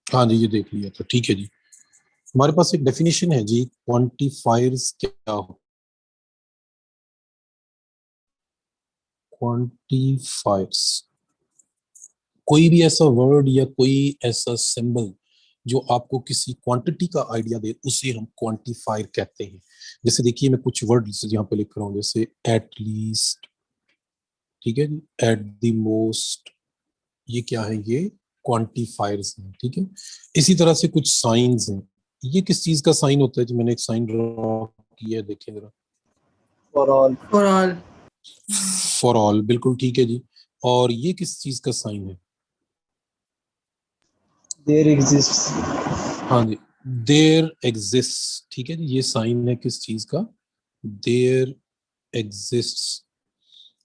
हाँ जी, ये देख लिया था, ठीक है जी। हमारे पास एक डेफिनेशन है जी, क्वांटिफायर्स क्या हो। क्वांटिफायर्स कोई भी ऐसा वर्ड या कोई ऐसा सिंबल जो आपको किसी क्वांटिटी का आइडिया दे, उसे हम क्वांटिफायर कहते हैं। जैसे देखिए, मैं कुछ वर्ड्स यहाँ पे लिख रहा हूँ, जैसे एट लीस्ट, ठीक है जी, एट द मोस्ट, ये क्या है, ये क्वांटिफायर्स हैं, ठीक है। इसी तरह से कुछ साइंस हैं। ये किस चीज का साइन होता है जी? मैंने एक साइन ड्रॉ किया है, देखें जरा। For all. For all. For all, बिल्कुल ठीक है जी। और ये किस चीज का साइन है? There exists. हाँ जी, देयर एग्जिस्ट, ठीक है जी। ये साइन है किस चीज का? There exist.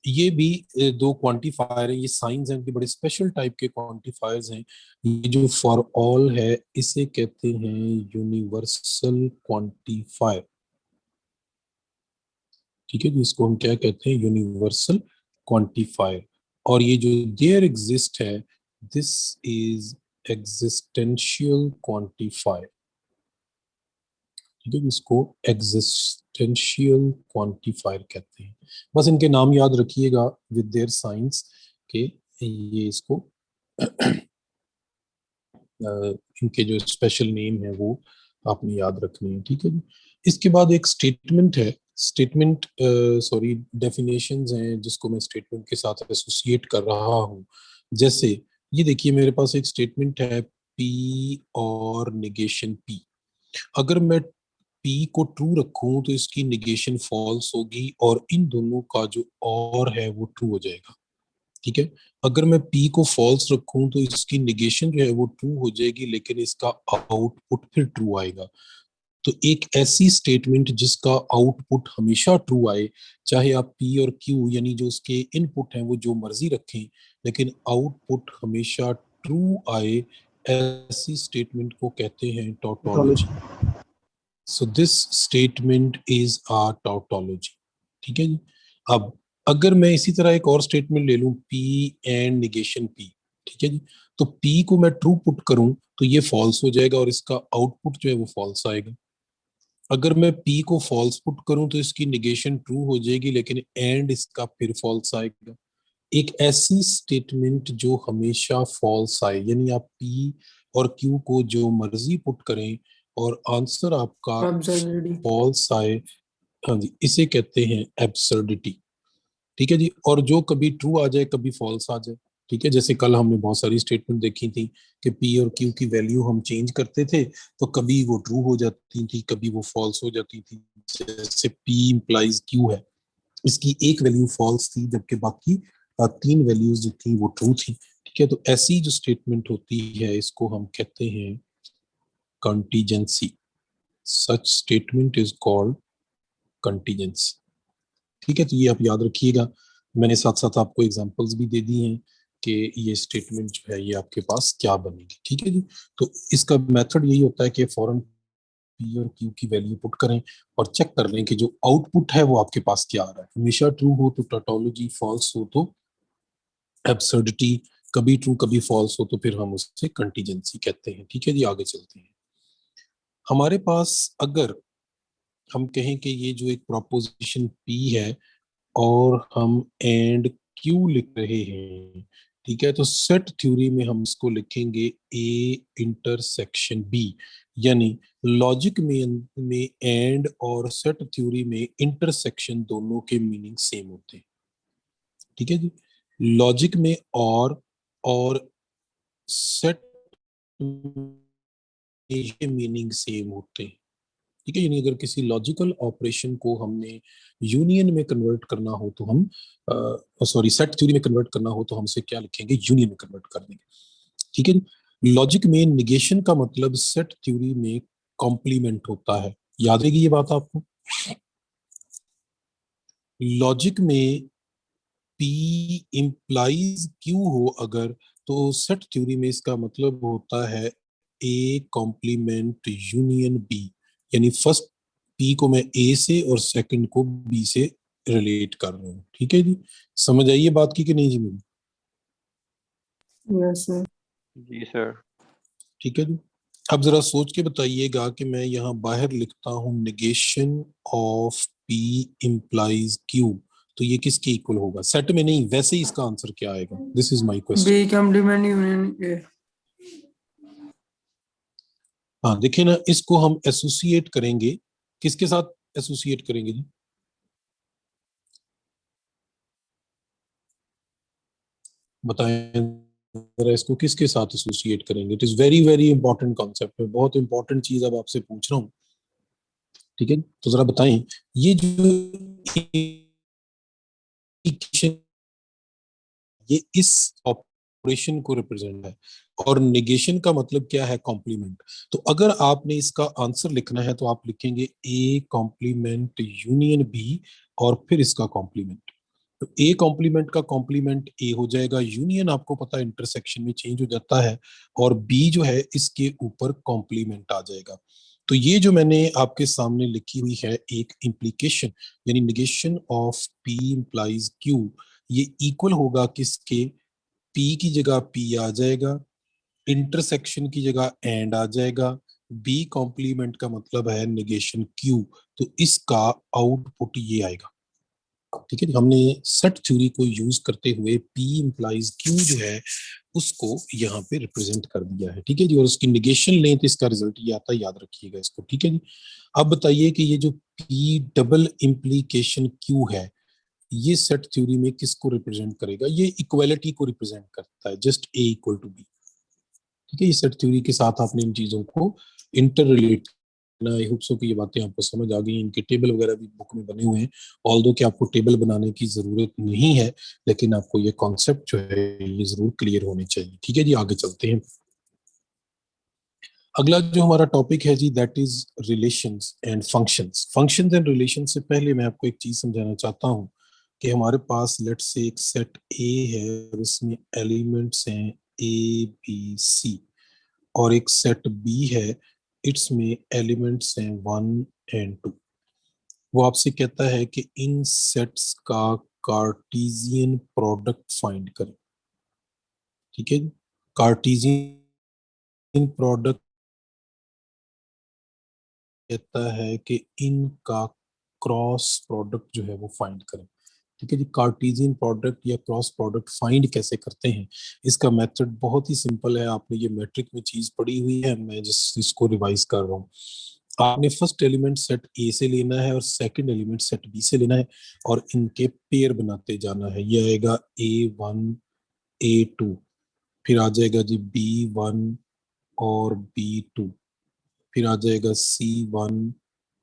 ये भी दो क्वांटिफायर है, ये साइंस हैं, इनके बड़े स्पेशल टाइप के क्वांटिफायर्स हैं। ये जो फॉर ऑल है, इसे कहते हैं यूनिवर्सल क्वांटिफायर, ठीक है जी। इसको हम क्या कहते हैं? Universal quantifier. और ये जो देयर एग्जिस्ट है, दिस इज एग्जिस्टेंशियल क्वांटिफायर, ठीक है। इसको एग्जिस्टेंशियल क्वांटिफायर कहते हैं। बस इनके नाम याद रखिएगा विद देयर साइंस के, ये इसको इनके जो स्पेशल नेम है वो आपने याद रखने हैं, ठीक है जी। इसके बाद एक स्टेटमेंट है, स्टेटमेंट सॉरी डेफिनेशंस हैं जिसको मैं स्टेटमेंट के साथ एसोसिएट कर रहा हूँ। जैसे ये देखिए, मेरे पास एक स्टेटमेंट है पी और निगेशन पी। अगर मैं पी को ट्रू रखूं तो इसकी निगेशन फॉल्स होगी, और इन दोनों का जो और है वो ट्रू हो जाएगा, ठीक है। अगर मैं पी को फॉल्स रखूं तो इसकी निगेशन जो है वो ट्रू हो जाएगी, लेकिन इसका आउटपुट फिर ट्रू आएगा। तो एक ऐसी स्टेटमेंट जिसका आउटपुट हमेशा ट्रू आए, चाहे आप पी और क्यू यानी जो उसके इनपुट हैं वो जो मर्जी रखें, लेकिन आउटपुट हमेशा ट्रू आए, ऐसी स्टेटमेंट को कहते हैं tautology. So this statement is a tautology, ठीक है जी। अब अगर मैं इसी तरह एक और स्टेटमेंट ले लूं, पी एंड निगेशन पी, ठीक है जी, तो पी को मैं ट्रू पुट करूं तो ये फॉल्स हो जाएगा और इसका आउटपुट जो है वो फॉल्स आएगा। अगर मैं पी को फॉल्स पुट करूं तो इसकी निगेशन ट्रू हो जाएगी, लेकिन एंड इसका फिर फॉल्स आएगा। एक ऐसी स्टेटमेंट जो हमेशा फॉल्स आए, यानी आप पी और क्यू को जो मर्जी पुट करें और आंसर आपका Absurdity. फॉल्स आए, हाँ जी, इसे कहते हैं एब्सर्डिटी, ठीक है जी। और जो कभी ट्रू आ जाए कभी फॉल्स आ जाए, ठीक है। जैसे कल हमने बहुत सारी स्टेटमेंट देखी थी कि पी और क्यू की वैल्यू हम चेंज करते थे, तो कभी वो ट्रू हो जाती थी, कभी वो फॉल्स हो जाती थी। जैसे पी इम्प्लाइज क्यू है, इसकी एक वैल्यू फॉल्स थी, जबकि बाकी तीन वैल्यूज जो थी वो ट्रू थी, ठीक है। तो ऐसी जो स्टेटमेंट होती है इसको हम कहते हैं contingency. Such statement is called contingency, ठीक है। तो ये आप याद रखिएगा। मैंने साथ साथ आपको एग्जांपल्स भी दे दी हैं कि ये स्टेटमेंट जो है ये आपके पास क्या बनेगी, ठीक है जी। तो इसका मेथड यही होता है कि फौरन पी और क्यू की वैल्यू पुट करें और चेक कर लें कि जो आउटपुट है वो आपके पास क्या आ रहा है। हमेशा ट्रू हो तो टोटोलॉजी, फॉल्स हो तो एब्सर्डिटी, कभी ट्रू कभी फॉल्स हो तो फिर हम उससे कंटीजेंसी कहते हैं, ठीक है जी। आगे चलते हैं। हमारे पास अगर हम कहें कि ये जो एक प्रोपोजिशन पी है और हम एंड क्यू लिख रहे हैं, ठीक है, तो सेट थ्योरी में हम इसको लिखेंगे ए इंटरसेक्शन बी, यानी लॉजिक में एंड और सेट थ्योरी में इंटरसेक्शन दोनों के मीनिंग सेम होते हैं, ठीक है जी। लॉजिक में और सेट ये मीनिंग सेम होते हैं, ठीक है। यानी अगर किसी लॉजिकल ऑपरेशन को हमने यूनियन में कन्वर्ट करना हो तो हम सॉरी सेट थ्योरी में कन्वर्ट करना हो तो हम इसे क्या लिखेंगे? यूनियन में कन्वर्ट कर देंगे, ठीक है। लॉजिक में निगेशन का मतलब सेट थ्योरी में कॉम्प्लीमेंट होता है, याद रहेगी ये बात आपको। लॉजिक में पी इंप्लाइज क्यू हो अगर, तो सेट थ्योरी में इसका मतलब होता है ए कॉम्प्लीमेंट यूनियन बी, यानी फर्स्ट पी को मैं ए से और सेकंड को बी से रिलेट कर रहा हूँ, ठीक है जी। समझ आइए बात की कि नहीं जी मेरी? Yes, sir. जी सर। ठीक है जी। अब जरा सोच के बताइएगा कि मैं यहाँ बाहर लिखता हूँ negation of P implies Q, तो ये किसके इक्वल होगा? सेट में नहीं, वैसे ही इसका आंसर क्या आएगा? This is my question. B complement union A. हाँ देखिए ना, इसको हम एसोसिएट करेंगे, किसके साथ एसोसिएट करेंगे जी? बताएं जरा, इसको किसके साथ एसोसिएट करेंगे? It is very very important concept है, बहुत इंपॉर्टेंट चीज अब आपसे पूछ रहा हूँ। ठीक है, तो जरा बताएं, ये जो equation, ये इस ऑपरेशन को रिप्रेजेंट है, और नेगेशन का मतलब क्या है? कॉम्प्लीमेंट। तो अगर आपने इसका आंसर लिखना है तो आप लिखेंगे ए कॉम्प्लीमेंट यूनियन बी, और फिर इसका कॉम्प्लीमेंट। तो ए कॉम्प्लीमेंट का कॉम्प्लीमेंट ए हो जाएगा, यूनियन आपको पता है इंटरसेक्शन में चेंज हो जाता है, और बी जो है इसके ऊपर कॉम्प्लीमेंट आ जाएगा। तो ये जो मैंने आपके सामने लिखी हुई है एक इम्प्लीकेशन, यानी negation of P implies Q, ये इक्वल होगा किसके? पी की जगह पी आ जाएगा, इंटरसेक्शन की जगह एंड आ जाएगा, बी कॉम्प्लीमेंट का मतलब है निगेशन क्यू, तो इसका आउटपुट ये आएगा। ठीक है, हमने सेट थ्योरी को यूज करते हुए पी इंप्लाइज क्यू जो है उसको यहाँ पे रिप्रेजेंट कर दिया है। ठीक है जी, और उसकी निगेशन लें तो इसका रिजल्ट ये आता है, याद रखिएगा इसको। ठीक है जी, अब बताइए कि ये जो पी डबल इम्प्लीकेशन क्यू है, ये सेट थ्योरी में किसको रिप्रेजेंट करेगा? ये इक्वालिटी को रिप्रेजेंट करता है, just A equal to B. ठीक है, ये सेट थ्योरी के साथ आपने इन चीजों को इंटर रिलेट करना। आई होप सो कि ये बातें आपको समझ आ गई। इनके टेबल वगैरह भी बुक में बने हुए हैं, ऑल्दो कि आपको टेबल बनाने की जरूरत नहीं है, लेकिन आपको ये कॉन्सेप्ट जो है ये जरूर क्लियर होने चाहिए। ठीक है जी, आगे चलते हैं। अगला जो हमारा टॉपिक है जी, that is relations and functions. Functions and relation से पहले मैं आपको एक चीज समझाना चाहता हूँ कि हमारे पास लेट्स से एक सेट ए है और इसमें एलिमेंट्स हैं ए बी सी, और एक सेट बी है, इट्स में एलिमेंट्स हैं 1 और 2। वो आपसे कहता है कि इन सेट्स का कार्टेशियन प्रोडक्ट फाइंड करें। ठीक है, कार्टेशियन प्रोडक्ट कहता है कि इनका क्रॉस प्रोडक्ट जो है वो फाइंड करें। ठीक है जी, कार्टेशियन प्रोडक्ट या क्रॉस प्रोडक्ट फाइंड कैसे करते हैं? इसका मेथड बहुत ही सिंपल है, आपने ये मैट्रिक में चीज पढ़ी हुई है, मैं जिस इसको रिवाइज कर रहा हूँ। आपने फर्स्ट एलिमेंट सेट ए से लेना है और सेकंड एलिमेंट सेट बी से लेना है, और इनके पेयर बनाते जाना है। ये आएगा A1 A2, फिर आ जाएगा जी B1 और B2, फिर आ जाएगा C1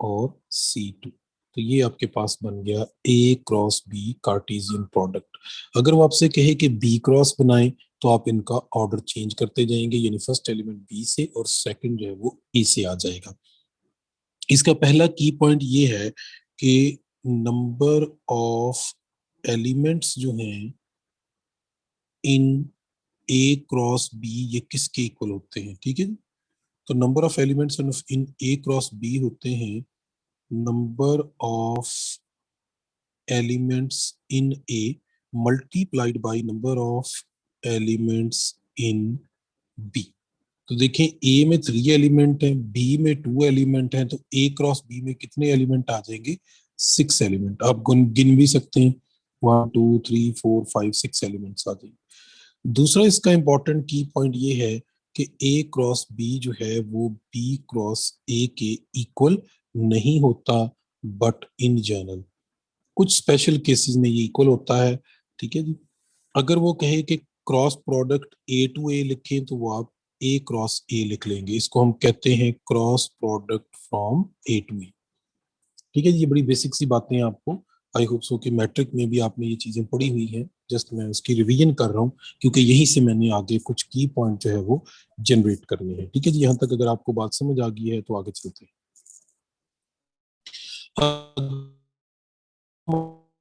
और C2। तो ये आपके पास बन गया ए क्रॉस बी कार्टेशियन प्रोडक्ट। अगर वो आपसे कहे कि बी क्रॉस बनाए, तो आप इनका ऑर्डर चेंज करते जाएंगे, यानी फर्स्ट एलिमेंट बी से और सेकंड जो है वो ए से आ जाएगा। इसका पहला की पॉइंट ये है कि नंबर ऑफ एलिमेंट्स जो हैं इन ए क्रॉस बी, ये किसके इक्वल होते हैं? ठीक है, तो number of elements in A cross B होते हैं number of elements in A multiplied by number of elements in B. तो देखें, ए में 3 एलिमेंट हैं, बी में 2 एलिमेंट हैं, तो ए क्रॉस बी में कितने एलिमेंट आ जाएंगे? 6 एलिमेंट। आप गिन भी सकते हैं, 1 2 3 4 5 6 एलिमेंट्स आ जाएंगे। दूसरा इसका इंपॉर्टेंट की पॉइंट ये है कि ए क्रॉस बी जो है वो बी क्रॉस ए के इक्वल नहीं होता, बट इन जनरल कुछ स्पेशल केसेस में ये इक्वल होता है। ठीक है जी, अगर वो कहे कि क्रॉस प्रोडक्ट ए टू ए लिखें, तो वो आप ए क्रॉस ए लिख लेंगे, इसको हम कहते हैं cross product from A to A. ठीक है जी, ये बड़ी बेसिक सी बातें हैं आपको, आई होप सो कि मैट्रिक में भी आपने ये चीजें पढ़ी हुई हैं, जस्ट मैं उसकी रिवीजन कर रहा हूँ, क्योंकि यहीं से मैंने आगे कुछ की पॉइंट जो है वो जनरेट करने हैं। ठीक है जी, यहाँ तक अगर आपको बात समझ आ गई है तो आगे चलते हैं।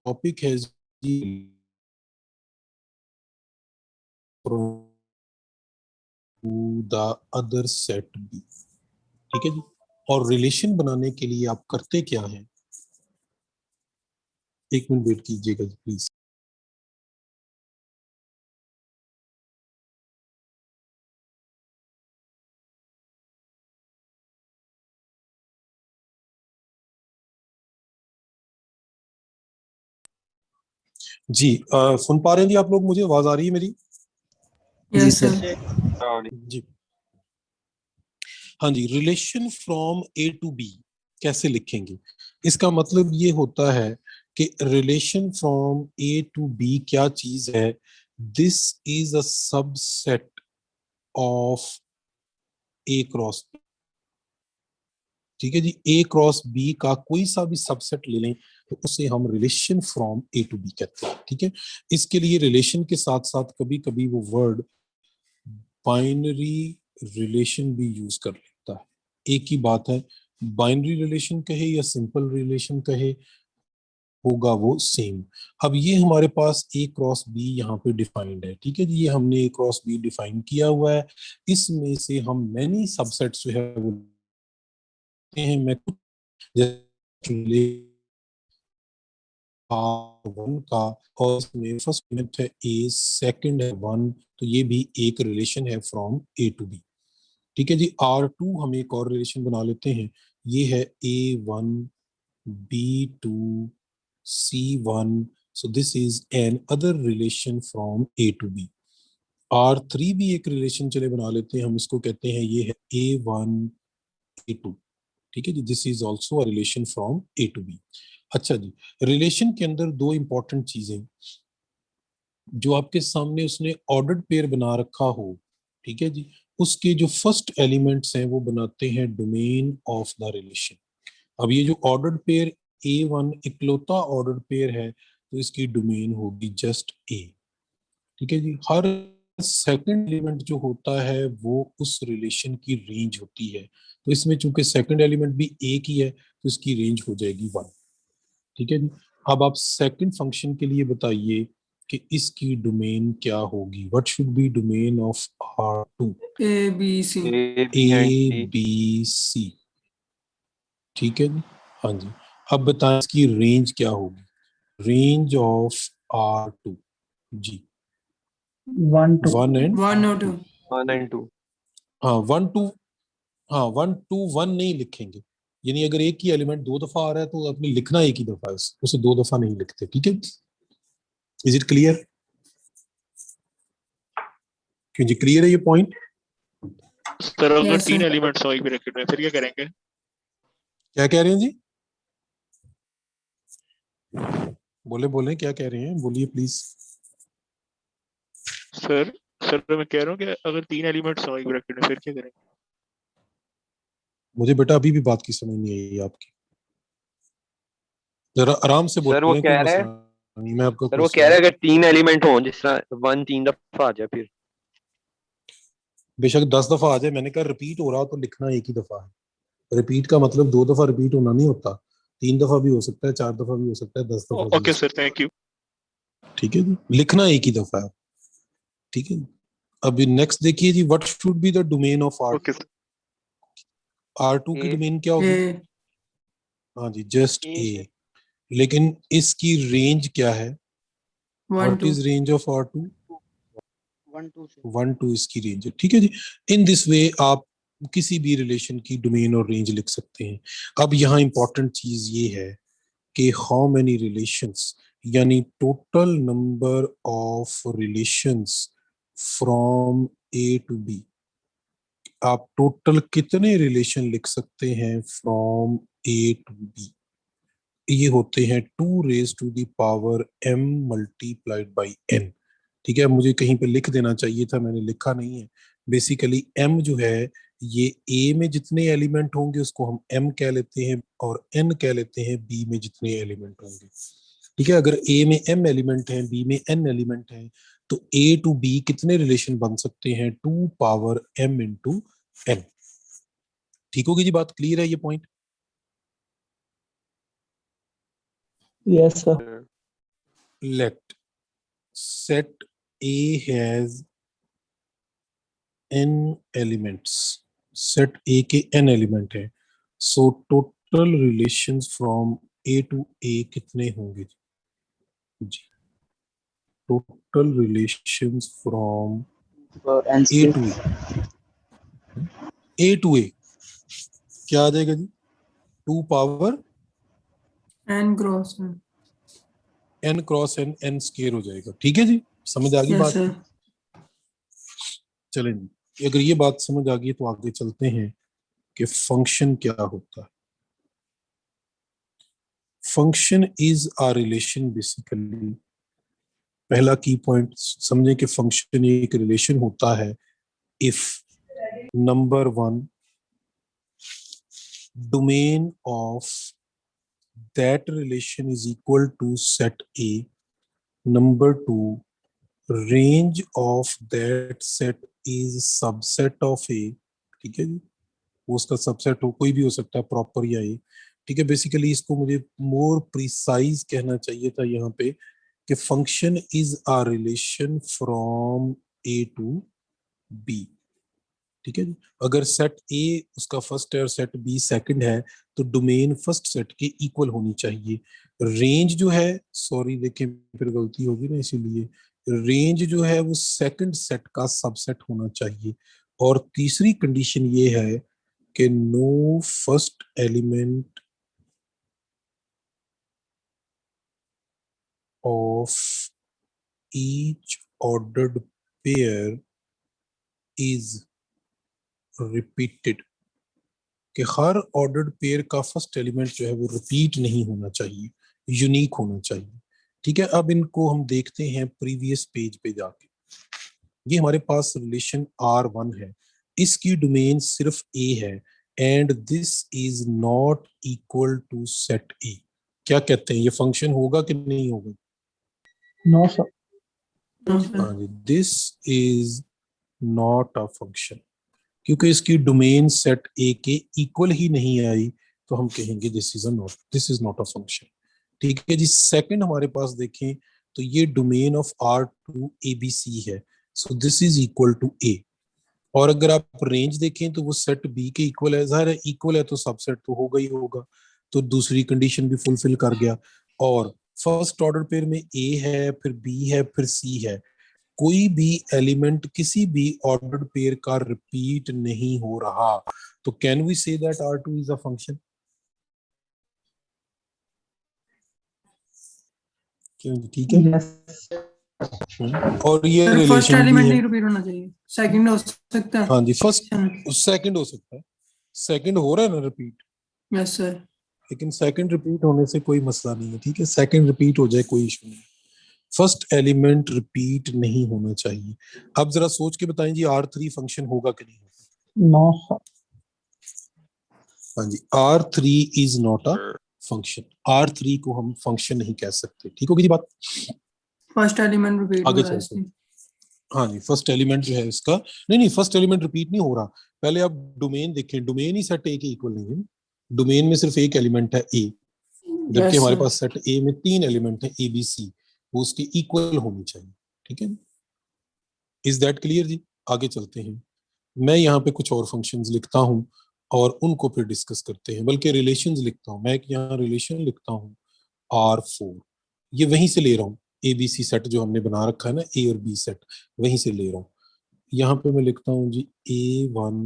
टॉपिक है जी द अदर सेट बी। ठीक है जी, और रिलेशन बनाने के लिए आप करते क्या हैं? 1 मिनट वेट कीजिएगा जी प्लीज। जी सुन पा रहे हैं जी आप लोग? मुझे आवाज आ रही है मेरी? जी यस सर। सर। जी हाँ जी, relation from A to B कैसे लिखेंगे? इसका मतलब ये होता है कि relation from A to B क्या चीज है? This is a subset of A cross. ठीक है जी, ए क्रॉस बी का कोई सा भी सबसेट ले लें तो उसे हम relation from A to B कहते हैं। ठीक है, इसके लिए रिलेशन के साथ साथ कभी कभी वो वर्ड बाइनरी रिलेशन भी यूज कर लेता है। एक ही बात है, बाइनरी रिलेशन कहे या सिंपल रिलेशन कहे, होगा वो सेम। अब ये हमारे पास ए क्रॉस बी यहाँ पे डिफाइंड है। ठीक है जी, ये हमने ए क्रॉस बी डिफाइन किया हुआ है। इसमें से हम मैनी सबसेट्स जो है वो लेते हैं। मैं कुछ जैसे वन का, और इसमें फर्स्ट एलिमेंट है ए, सेकंड है वन, तो ये भी एक रिलेशन है फ्रॉम ए टू बी। ठीक है जी, R2 हम एक और रिलेशन बना लेते हैं। ये है A1 B2 C1, so this is an other relation from A to B। R3 भी एक रिलेशन चले बना लेते हैं हम, इसको कहते हैं ये है A1 A2। ठीक है जी, this is also a relation from A to B। अच्छा जी, रिलेशन के अंदर दो इंपॉर्टेंट चीजें जो आपके सामने उसने ऑर्डर्ड पेयर बना रखा हो, ठीक है जी, उसके जो फर्स्ट एलिमेंट्स हैं वो बनाते हैं डोमेन ऑफ द रिलेशन। अब ये जो ऑर्डर्ड पेयर A1 इकलौता ऑर्डर्ड पेयर है तो इसकी डोमेन होगी जस्ट A। ठीक है जी, हर सेकंड एलिमेंट जो होता है वो उस रिलेशन की रेंज होती है। तो इसमें चूंकि सेकंड एलिमेंट भी एक ही है तो इसकी रेंज हो जाएगी 1। ठीक है जी, अब आप सेकंड फंक्शन के लिए बताइए कि इसकी डोमेन क्या होगी। What should be domain of R2? A B C. A B C। ठीक है जी, हाँ जी। अब बताएं इसकी रेंज क्या होगी? Range of R2 ji, 1 2 1 and 1 और 2। 1 and 2। हाँ 1 2, हाँ 1 2 1 नहीं लिखेंगे। यानी अगर एक ही एलिमेंट दो दफा आ रहा है तो आपने लिखना एक ही दफा है, उसे दो दफा नहीं लिखते। ठीक है, इज इट क्लियर? क्यों जी, क्लियर है ये पॉइंट? सर अगर Yes, तीन sir. एलिमेंट्स हो एक ब्रैकेट में फिर क्या करेंगे? क्या कह रहे हैं जी? बोले बोले, क्या कह रहे हैं, बोलिए प्लीज। सर सर मैं कह रहा हूँ कि अगर तीन एलिमेंट्स हो एक ब्रैकेट में फिर क्या करेंगे? मुझे बेटा अभी भी बात की समझ नहीं आई आपकी, जरा आराम से सर वो बोलें, कोई कह रहे मसला हैं नहीं। मैं आपका सर वो कह रहे क्वेश्चन, हैं अगर 3 एलिमेंट हो जिस तरह 1 3 दफा आ जाए फिर। बेशक 10 दफा आ जाए, मैंने कहा रिपीट हो रहा हो तो लिखना एक ही दफा है। रिपीट का मतलब दो दफा रिपीट होना नहीं होता, 3 दफा भी हो सकता है, 4 दफा भी हो सकता है, 10 दफा भी हो ओके सर, सकता थैंक यू। है। ठीक है जी, लिखना एक ही दफा है। ठीक है, अभी नेक्स्ट देखिए जी, what should be the domain of okay sir. R2 की ए डोमेन क्या होगी? ए हाँ जी, जस्ट ए A। लेकिन इसकी रेंज क्या है? 1 what 2। Is range of R2? 1 2 से 1 2 इसकी रेंज है। ठीक है जी, इन दिस वे आप किसी भी रिलेशन की डोमेन और रेंज लिख सकते हैं। अब यहाँ इंपॉर्टेंट चीज ये है कि हाउ मेनी रिलेशंस, यानी total number of relations from A to B। आप टोटल कितने रिलेशन लिख सकते हैं फ्रॉम A टू B? ये होते हैं 2 raise to the power m multiplied by n। ठीक है, मुझे कहीं पे लिख देना चाहिए था, मैंने लिखा नहीं है। बेसिकली m जो है ये a में जितने एलिमेंट होंगे उसको हम m कह लेते हैं, और n कह लेते हैं b में जितने एलिमेंट होंगे। ठीक है, अगर a में m एलिमेंट हैं, b में n एलिमेंट हैं, तो a टू b कितने रिलेशन बन सकते हैं? 2 पावर m इंटू n। ठीक होगी जी बात, क्लियर है ये point? yes sir. Let set A has n elements, set A के n एलिमेंट है, so total relations from A to A कितने होंगे जी? Total relations from And A C to A to A क्या आ जाएगा जी? 2 power N cross 1। n cross n n square हो जाएगा। ठीक है जी, समझ आ गई यस बात? सर। चलें जी, अगर ये बात समझ आ गई तो आगे चलते हैं कि फंक्शन क्या होता है। Function is a relation basically. पहला की पॉइंट समझे कि फंक्शन एक रिलेशन होता है if number 1 domain of that relation is equal to set A. Number 2, range of that set is subset of A. ठीक है जी, वो उसका सबसेट हो, कोई भी हो सकता है, प्रॉपर या ए। ठीक है, बेसिकली इसको मुझे मोर प्रिसाइज कहना चाहिए था यहाँ पे कि function is a relation from A to B. ठीक है जी, अगर सेट ए उसका फर्स्ट है और सेट बी सेकंड है तो डोमेन फर्स्ट सेट के इक्वल होनी चाहिए। रेंज जो है, सॉरी देखें फिर गलती होगी ना, इसीलिए रेंज जो है वो सेकंड सेट का सबसेट होना चाहिए। और तीसरी कंडीशन ये है कि no first element of each ordered pair is repeated, कि हर ऑर्डर्ड पेयर का फर्स्ट एलिमेंट जो है वो रिपीट नहीं होना चाहिए, यूनिक होना चाहिए। ठीक है, अब इनको हम देखते हैं प्रीवियस पेज पे जाके। ये हमारे पास रिलेशन R1 है, इसकी डोमेन सिर्फ A है and this is not equal to set A। क्या कहते हैं, ये फंक्शन होगा कि नहीं होगा? No sir. हाँ जी, this is not a function, क्योंकि इसकी डोमेन सेट ए के इक्वल ही नहीं आई तो हम कहेंगे this is not a function. ठीक है जी, सेकंड हमारे पास देखें तो ये डोमेन ऑफ R2 ABC है, so this is equal to A। और अगर आप रेंज देखें तो वो सेट बी के इक्वल है, जाहिर है इक्वल है तो सबसेट तो होगा ही होगा, तो दूसरी कंडीशन भी फुलफिल कर गया। और फर्स्ट ऑर्डर पेयर में ए है, फिर बी है, फिर सी है, कोई भी एलिमेंट किसी भी ऑर्डर्ड पेयर का रिपीट नहीं हो रहा, तो can we say that R2 is a function? ठीक है। यस। और ये सर फर्स्ट रिलेशन भी एलिमेंट है। नहीं रिपीट होना चाहिए, सेकंड हो सकता है। हाँ जी, फर्स्ट सेकंड हो सकता है, सेकंड हो रहा है ना रिपीट, यस सर। लेकिन सेकंड रिपीट होने से कोई मसला नहीं है। ठीक है, सेकंड रिपीट हो जाए कोई इशू नहीं, फर्स्ट एलिमेंट रिपीट नहीं होना चाहिए। अब जरा सोच के बताएं जी, R3 फंक्शन होगा कि नहीं होगा? No sir. हाँ जी, R3 is not a function, R3 को हम फंक्शन नहीं कह सकते। ठीक होगी जी बात? फर्स्ट एलिमेंट रिपीट हो आगे रहा है चलते हैं। इसमें। हाँ जी, फर्स्ट एलिमेंट जो है इसका, नहीं फर्स्ट एलिमेंट रिपीट नहीं हो रहा। पहले आप डोमेन देखें, डोमेन ही सेट ए के इक्वल नहीं है, डोमेन में सिर्फ एक एलिमेंट है ए, जबकि Yes, हमारे sir. पास सेट ए में 3 एलिमेंट है ए बी सी, वो उसके इक्वल होनी चाहिए। ठीक है, इज दैट क्लियर जी? आगे चलते हैं, मैं यहाँ पे कुछ और फंक्शंस लिखता हूँ और उनको फिर डिस्कस करते हैं, बल्कि रिलेशंस लिखता हूँ। मैं एक यहाँ रिलेशन लिखता हूँ R4, ये वहीं से ले रहा हूँ, ए बी सी सेट जो हमने बना रखा है ना, ए और बी सेट, वहीं से ले रहा हूँ। यहाँ पे मैं लिखता हूँ जी A1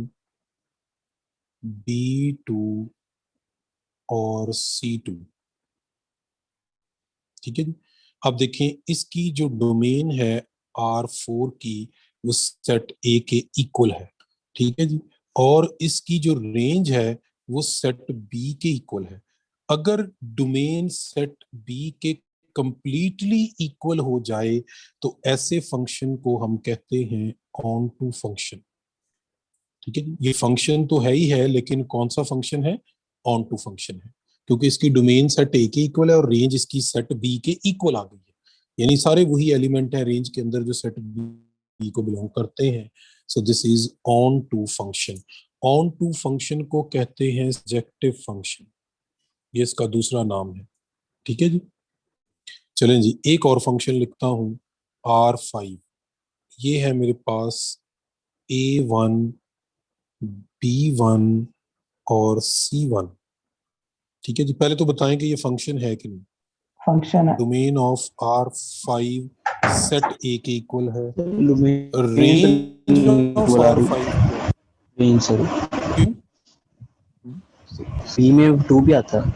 B2 और C2। ठीक है जी, अब देखें इसकी जो डोमेन है R4 की, वो सेट A के इक्वल है। ठीक है जी, और इसकी जो रेंज है वो सेट B के इक्वल है। अगर डोमेन सेट B के कंप्लीटली इक्वल हो जाए तो ऐसे फंक्शन को हम कहते हैं ऑन टू फंक्शन। ठीक है, ये फंक्शन तो है ही है, लेकिन कौन सा फंक्शन है? ऑन टू फंक्शन है, क्योंकि इसकी डोमेन सेट ए के इक्वल है और रेंज इसकी सेट बी के इक्वल आ गई है, यानी सारे वही एलिमेंट है रेंज के अंदर जो सेट बी को बिलोंग करते हैं। So this is onto function. Onto function को कहते हैं सर्जेक्टिव फंक्शन, ये इसका दूसरा नाम है। ठीक है जी, चलें जी, एक और फंक्शन लिखता हूं R5। ये है मेरे पास A1 B1 और C1। ठीक है जी, पहले तो बताएं कि ये फंक्शन है कि नहीं। फंक्शन है। डोमेन ऑफ R5 सेट ए के इक्वल है, domain range of R5 sir क्यों? सी में 2 भी आता है।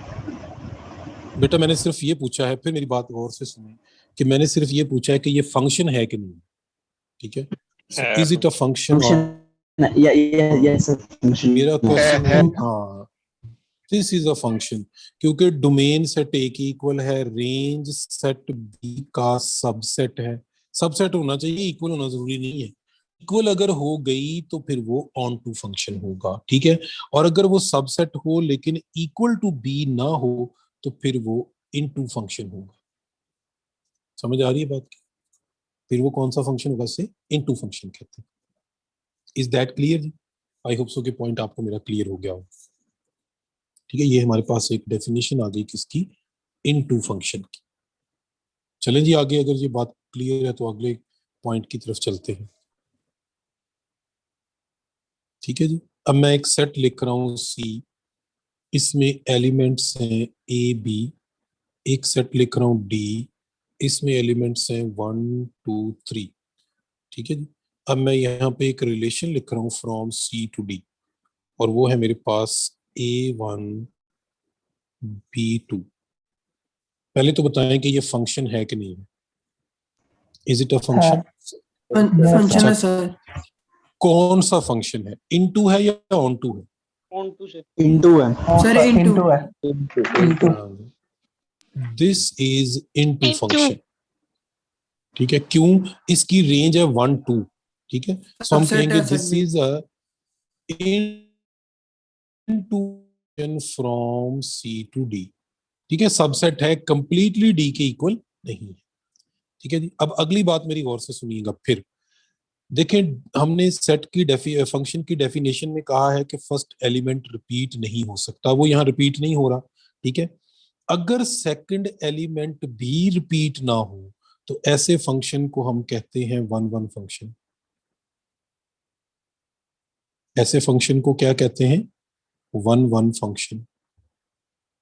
बेटा मैंने सिर्फ ये पूछा है, फिर मेरी बात गौर से सुनिए, कि मैंने सिर्फ ये पूछा है कि ये फंक्शन है कि नहीं, ठीक है? है is it a function? yes function मेरा क्वेश्चन है, है। हाँ दिस इज अ फंक्शन, क्योंकि डोमेन सेट ए की इक्वल है, रेंज सेट बी का सबसेट है। सबसेट होना चाहिए, इक्वल होना जरूरी नहीं है। इक्वल अगर हो गई तो फिर वो ऑन टू फंक्शन होगा, ठीक है? और अगर वो सबसेट हो लेकिन इक्वल टू बी ना हो तो फिर वो इन टू फंक्शन होगा। समझ आ रही है बात की? फिर वो कौन सा फंक्शन होगा, से इन टू फंक्शन कहते हैं। Is that clear? I hope so कि पॉइंट आपको मेरा क्लियर हो गया हो, ठीक है? ये हमारे पास एक डेफिनेशन आ गई किसकी, इन टू फंक्शन की। चलें जी आगे, अगर ये बात क्लियर है तो अगले पॉइंट की तरफ चलते हैं, ठीक है जी? अब मैं एक सेट लिख रहा हूँ सी, इसमें एलिमेंट्स हैं ए बी। एक सेट लिख रहा हूँ डी, इसमें एलिमेंट्स हैं 1 2 3, ठीक है जी? अब मैं यहाँ पे एक रिलेशन लिख रहा हूँ फ्रॉम सी टू डी, और वो है मेरे पास A1 B2। पहले तो बताएं कि ये फंक्शन है कि नहीं है। Is it a function? Function है सर। कौन सा फंक्शन है, इनटू है या ऑन टू है? into है सर into into है into this is into function, ठीक है? क्यों? इसकी रेंज है 1 2, ठीक है? सो हम सबसेट कहेंगे है सर दिस ये। Is a into from C to D, ठीक है? सबसेट है, कंप्लीटली डी के इक्वल नहीं है, ठीक है जी? अब अगली बात मेरी गौर से सुनिएगा। फिर देखें, हमने सेट की फंक्शन की डेफिनेशन में कहा है कि फर्स्ट एलिमेंट रिपीट नहीं हो सकता, वो यहाँ रिपीट नहीं हो रहा, ठीक है? अगर सेकंड एलिमेंट भी रिपीट ना हो तो ऐसे फंक्शन को हम कहते हैं वन वन फंक्शन। ऐसे फंक्शन को क्या कहते हैं? One one function.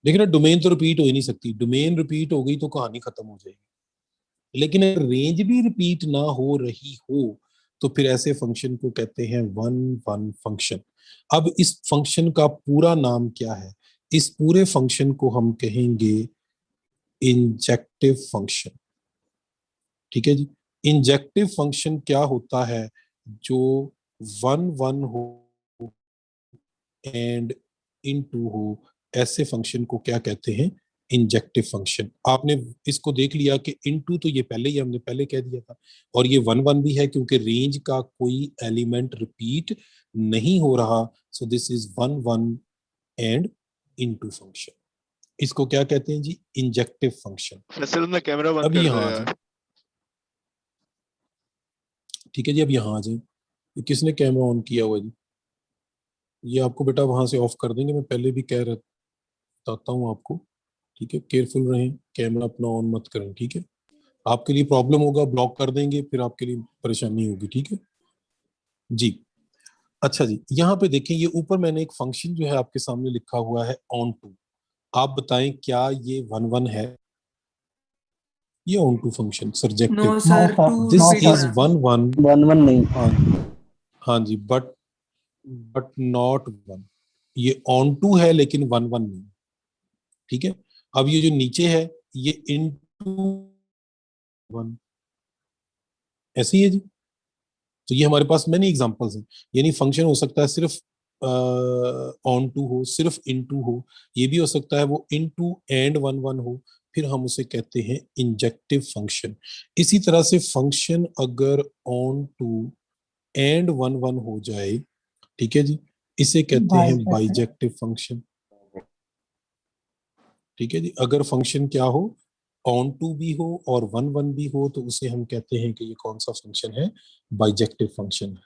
लेकिन डोमेन तो रिपीट हो ही नहीं सकती, डोमेन रिपीट हो गई तो कहानी खत्म हो जाएगी। लेकिन अगर रेंज भी रिपीट ना हो रही हो तो फिर ऐसे फंक्शन को कहते हैं वन वन फंक्शन। अब इस फंक्शन का पूरा नाम क्या है? इस पूरे फंक्शन को हम कहेंगे इंजेक्टिव फंक्शन, ठीक है जी? इंजेक्टिव फंक्शन क्या होता है? जो वन वन हो एंड इनटू हो, ऐसे फंक्शन को क्या कहते हैं? Injective function. आपने इसको देख लिया कि इनटू तो ये पहले ही हमने पहले कह दिया था, और ये वन वन भी है क्योंकि रेंज का कोई एलिमेंट रिपीट नहीं हो रहा। सो this is one one and into function. इसको क्या कहते हैं जी? Injective function. फैसल अपना कैमरा बंद अब कर दो यहाँ आ यार। जाए, ठीक है जी? अब यहाँ आ जाए, ये किसने कैमरा ऑन किया हुआ जी? ये आपको बेटा वहां से ऑफ कर देंगे, मैं पहले भी कह रहा बताता हूँ आपको, ठीक है? केयरफुल रहें, कैमरा अपना ऑन मत करें, ठीक है? आपके लिए प्रॉब्लम होगा, ब्लॉक कर देंगे, फिर आपके लिए परेशानी होगी, ठीक है जी? अच्छा जी, यहाँ पे देखें, ये ऊपर मैंने एक फंक्शन जो है आपके सामने लिखा हुआ है ऑन टू। आप बताएं क्या ये वन वन है? ये onto function no subjective, sir sir, to this no, repeat हो इज रहा है। One one. वन वन नहीं हाँ हाँ जी, बट नॉट वन। ये ऑन टू है लेकिन वन वन नहीं, ठीक है? अब ये जो नीचे है ये इन टू वन, ऐसी है जी? तो ये हमारे पास मैनी एग्जांपल्स हैं। यानी फंक्शन हो सकता है सिर्फ ऑन टू हो, सिर्फ इन टू हो, ये भी हो सकता है वो इन टू एंड वन वन हो, फिर हम उसे कहते हैं इंजेक्टिव फंक्शन। इसी तरह से फंक्शन अगर onto and one one हो जाए, ठीक है जी, इसे कहते हैं Bijective. बाइजेक्टिव फंक्शन, ठीक है जी? अगर फंक्शन क्या हो, ऑन टू भी हो और वन वन भी हो, तो उसे हम कहते हैं कि ये कौन सा फंक्शन है? बाइजेक्टिव फंक्शन है।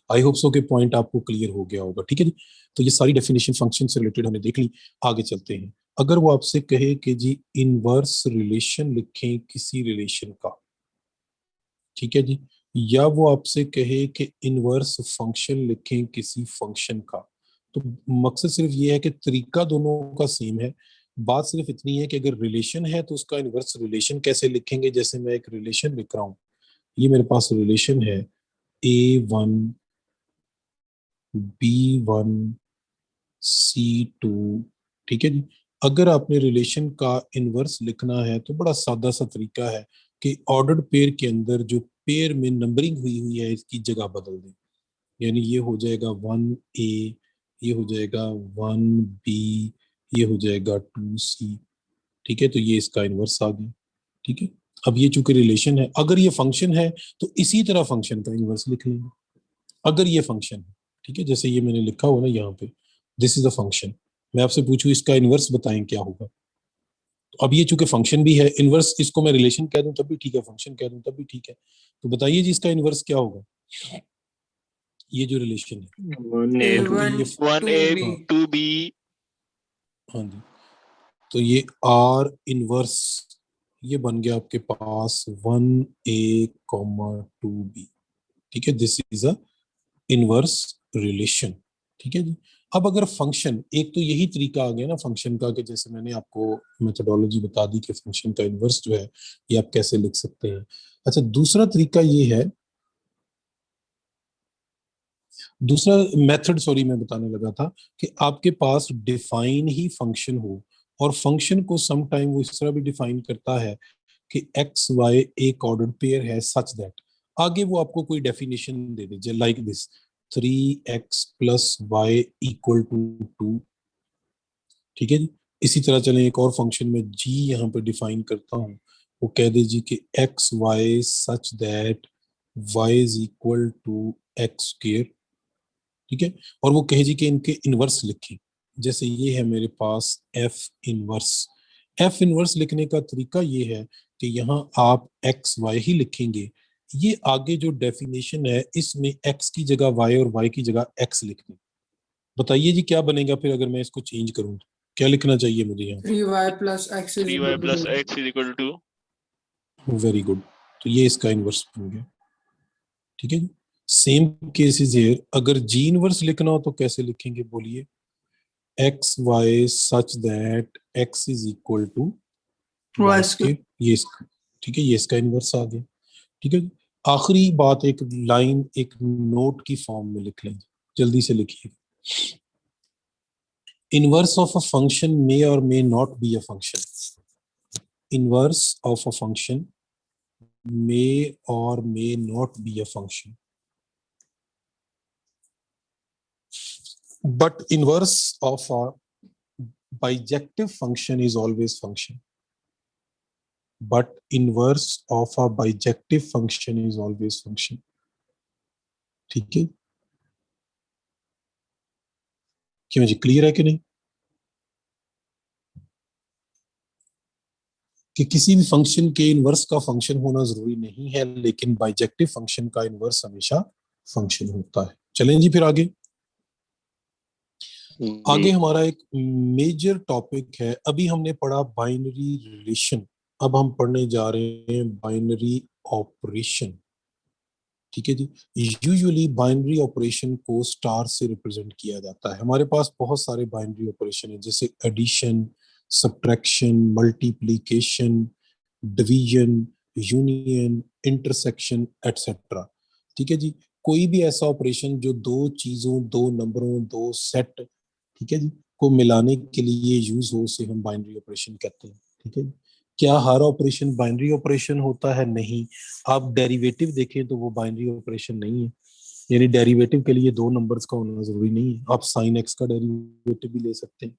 आई होप सो के पॉइंट आपको क्लियर हो गया होगा, ठीक है जी? तो ये सारी डेफिनेशन फंक्शन से रिलेटेड हमने देख ली। आगे चलते हैं। अगर वो आपसे कहे कि जी इनवर्स रिलेशन लिखें किसी रिलेशन का, ठीक है जी, या वो आपसे कहे कि इनवर्स फंक्शन लिखें किसी फंक्शन का, तो मकसद सिर्फ ये है कि तरीका दोनों का सेम है। बात सिर्फ इतनी है कि अगर रिलेशन है तो उसका इनवर्स रिलेशन कैसे लिखेंगे। जैसे मैं एक रिलेशन लिख रहा हूँ, ये मेरे पास रिलेशन है A1 B1 C2, ठीक है जी? अगर आपने रिलेशन का इनवर्स लिखना है तो बड़ा सादा सा तरीका है कि ऑर्डर्ड पेयर के अंदर जो पेयर में नंबरिंग हुई हुई है इसकी जगह बदल दें। यानी ये हो जाएगा 1A, ये हो जाएगा 1B, ये हो जाएगा 2C। ठीक है, तो ये इसका इनवर्स आ गया। ठीक है, अब ये चूंकि रिलेशन है, अगर ये फंक्शन है तो इसी तरह फंक्शन का इनवर्स लिख लेंगे। अगर ये फंक्शन है, ठीक है, जैसे ये मैंने लिखा हुआ ना यहाँ पे, दिस इज अ फंक्शन, मैं आपसे पूछूं इसका इनवर्स बताएं क्या होगा। तो अब ये चूंकि फंक्शन भी है, इनवर्स इसको मैं रिलेशन कह दूं तब भी ठीक है, फंक्शन कह दूं तब भी ठीक है। तो बताइए जी इसका इनवर्स क्या होगा, ये जो रिलेशन है। 1A A1 ये 1A 2B 2B हाँ जी, तो ये आर इनवर्स ये बन गया आपके पास 1A, 2B। ठीक है, this is a inverse relation. ठीक है जी। अब अगर फंक्शन, एक तो यही तरीका आ गया ना फंक्शन का, कि जैसे मैंने आपको मेथोडोलॉजी बता दी कि फंक्शन का इनवर्स जो है ये आप कैसे लिख सकते हैं। अच्छा, दूसरा तरीका ये है, दूसरा मेथड सॉरी मैं बताने लगा था, कि आपके पास डिफाइन ही फंक्शन हो, और फंक्शन को सम टाइम वो इस तरह भी डिफाइन करता है कि एक्स वाई एक ऑर्डर्ड पेयर है सच दैट, आगे वो आपको कोई डेफिनेशन दे दे like this 3x plus Y equal to 2। ठीक है जी। इसी तरह चलें एक और फंक्शन में जी यहाँ पे डिफाइन करता हूँ, वो कह दे जी कि x y such that y is equal to x square. ठीक है, और वो कहे जी कि इनके इनवर्स लिखें। जैसे ये है मेरे पास एफ इनवर्स। एफ इनवर्स लिखने का तरीका ये है कि यहाँ आप एक्स वाई ही लिखेंगे, ये आगे जो डेफिनेशन है इसमें एक्स की जगह वाई और वाई की जगह एक्स लिख दें। बताइए जी क्या बनेगा फिर अगर मैं इसको चेंज करूँ तो? क्या लिखना चाहिए मुझे यहाँ? 3y plus x is 3y equal to plus 0. x is equal to 2। Very good, तो ये इसका इनवर्स बन गया। ठीक है जी। सेम केसेस हियर, अगर जी इनवर्स लिखना हो तो कैसे लिखेंगे बोलिए? X y such that x is equal to y Y square. Square, ये इसका, ठीक है, ये इसका इनवर्स आ गया। ठीक है, आखिरी बात एक लाइन एक नोट की फॉर्म में लिख लेंगे, जल्दी से लिखिए। Inverse of a function may or may not be a function. Inverse of a function may or may not be a function, but inverse of a bijective function is always function. But inverse of a bijective function is always function. ठीक है, क्यों जी, clear है कि नहीं? कि किसी भी फंक्शन के इनवर्स का फंक्शन होना जरूरी नहीं है, लेकिन बाइजेक्टिव फंक्शन का इनवर्स हमेशा फंक्शन होता है। चलें जी फिर आगे। आगे हमारा एक मेजर टॉपिक है, अभी हमने पढ़ा बाइनरी रिलेशन, अब हम पढ़ने जा रहे हैं बाइनरी ऑपरेशन। ठीक है जी। यूजुअली बाइनरी ऑपरेशन को स्टार से रिप्रेजेंट किया जाता है। हमारे पास बहुत सारे बाइनरी ऑपरेशन है, जैसे addition, subtraction, multiplication, division, union, intersection etcetera. ठीक है जी। कोई भी ऐसा ऑपरेशन जो दो चीजों, दो नंबरों, दो सेट, ठीक है जी, को मिलाने के लिए यूज हो, उसे हम बाइनरी ऑपरेशन कहते हैं। ठीक है जी। क्या हर ऑपरेशन बाइनरी ऑपरेशन होता है? नहीं। आप डेरिवेटिव देखें तो वो बाइनरी ऑपरेशन नहीं है, यानी डेरिवेटिव के लिए दो नंबर्स का होना जरूरी नहीं है, आप साइन एक्स का डेरिवेटिव भी ले सकते हैं।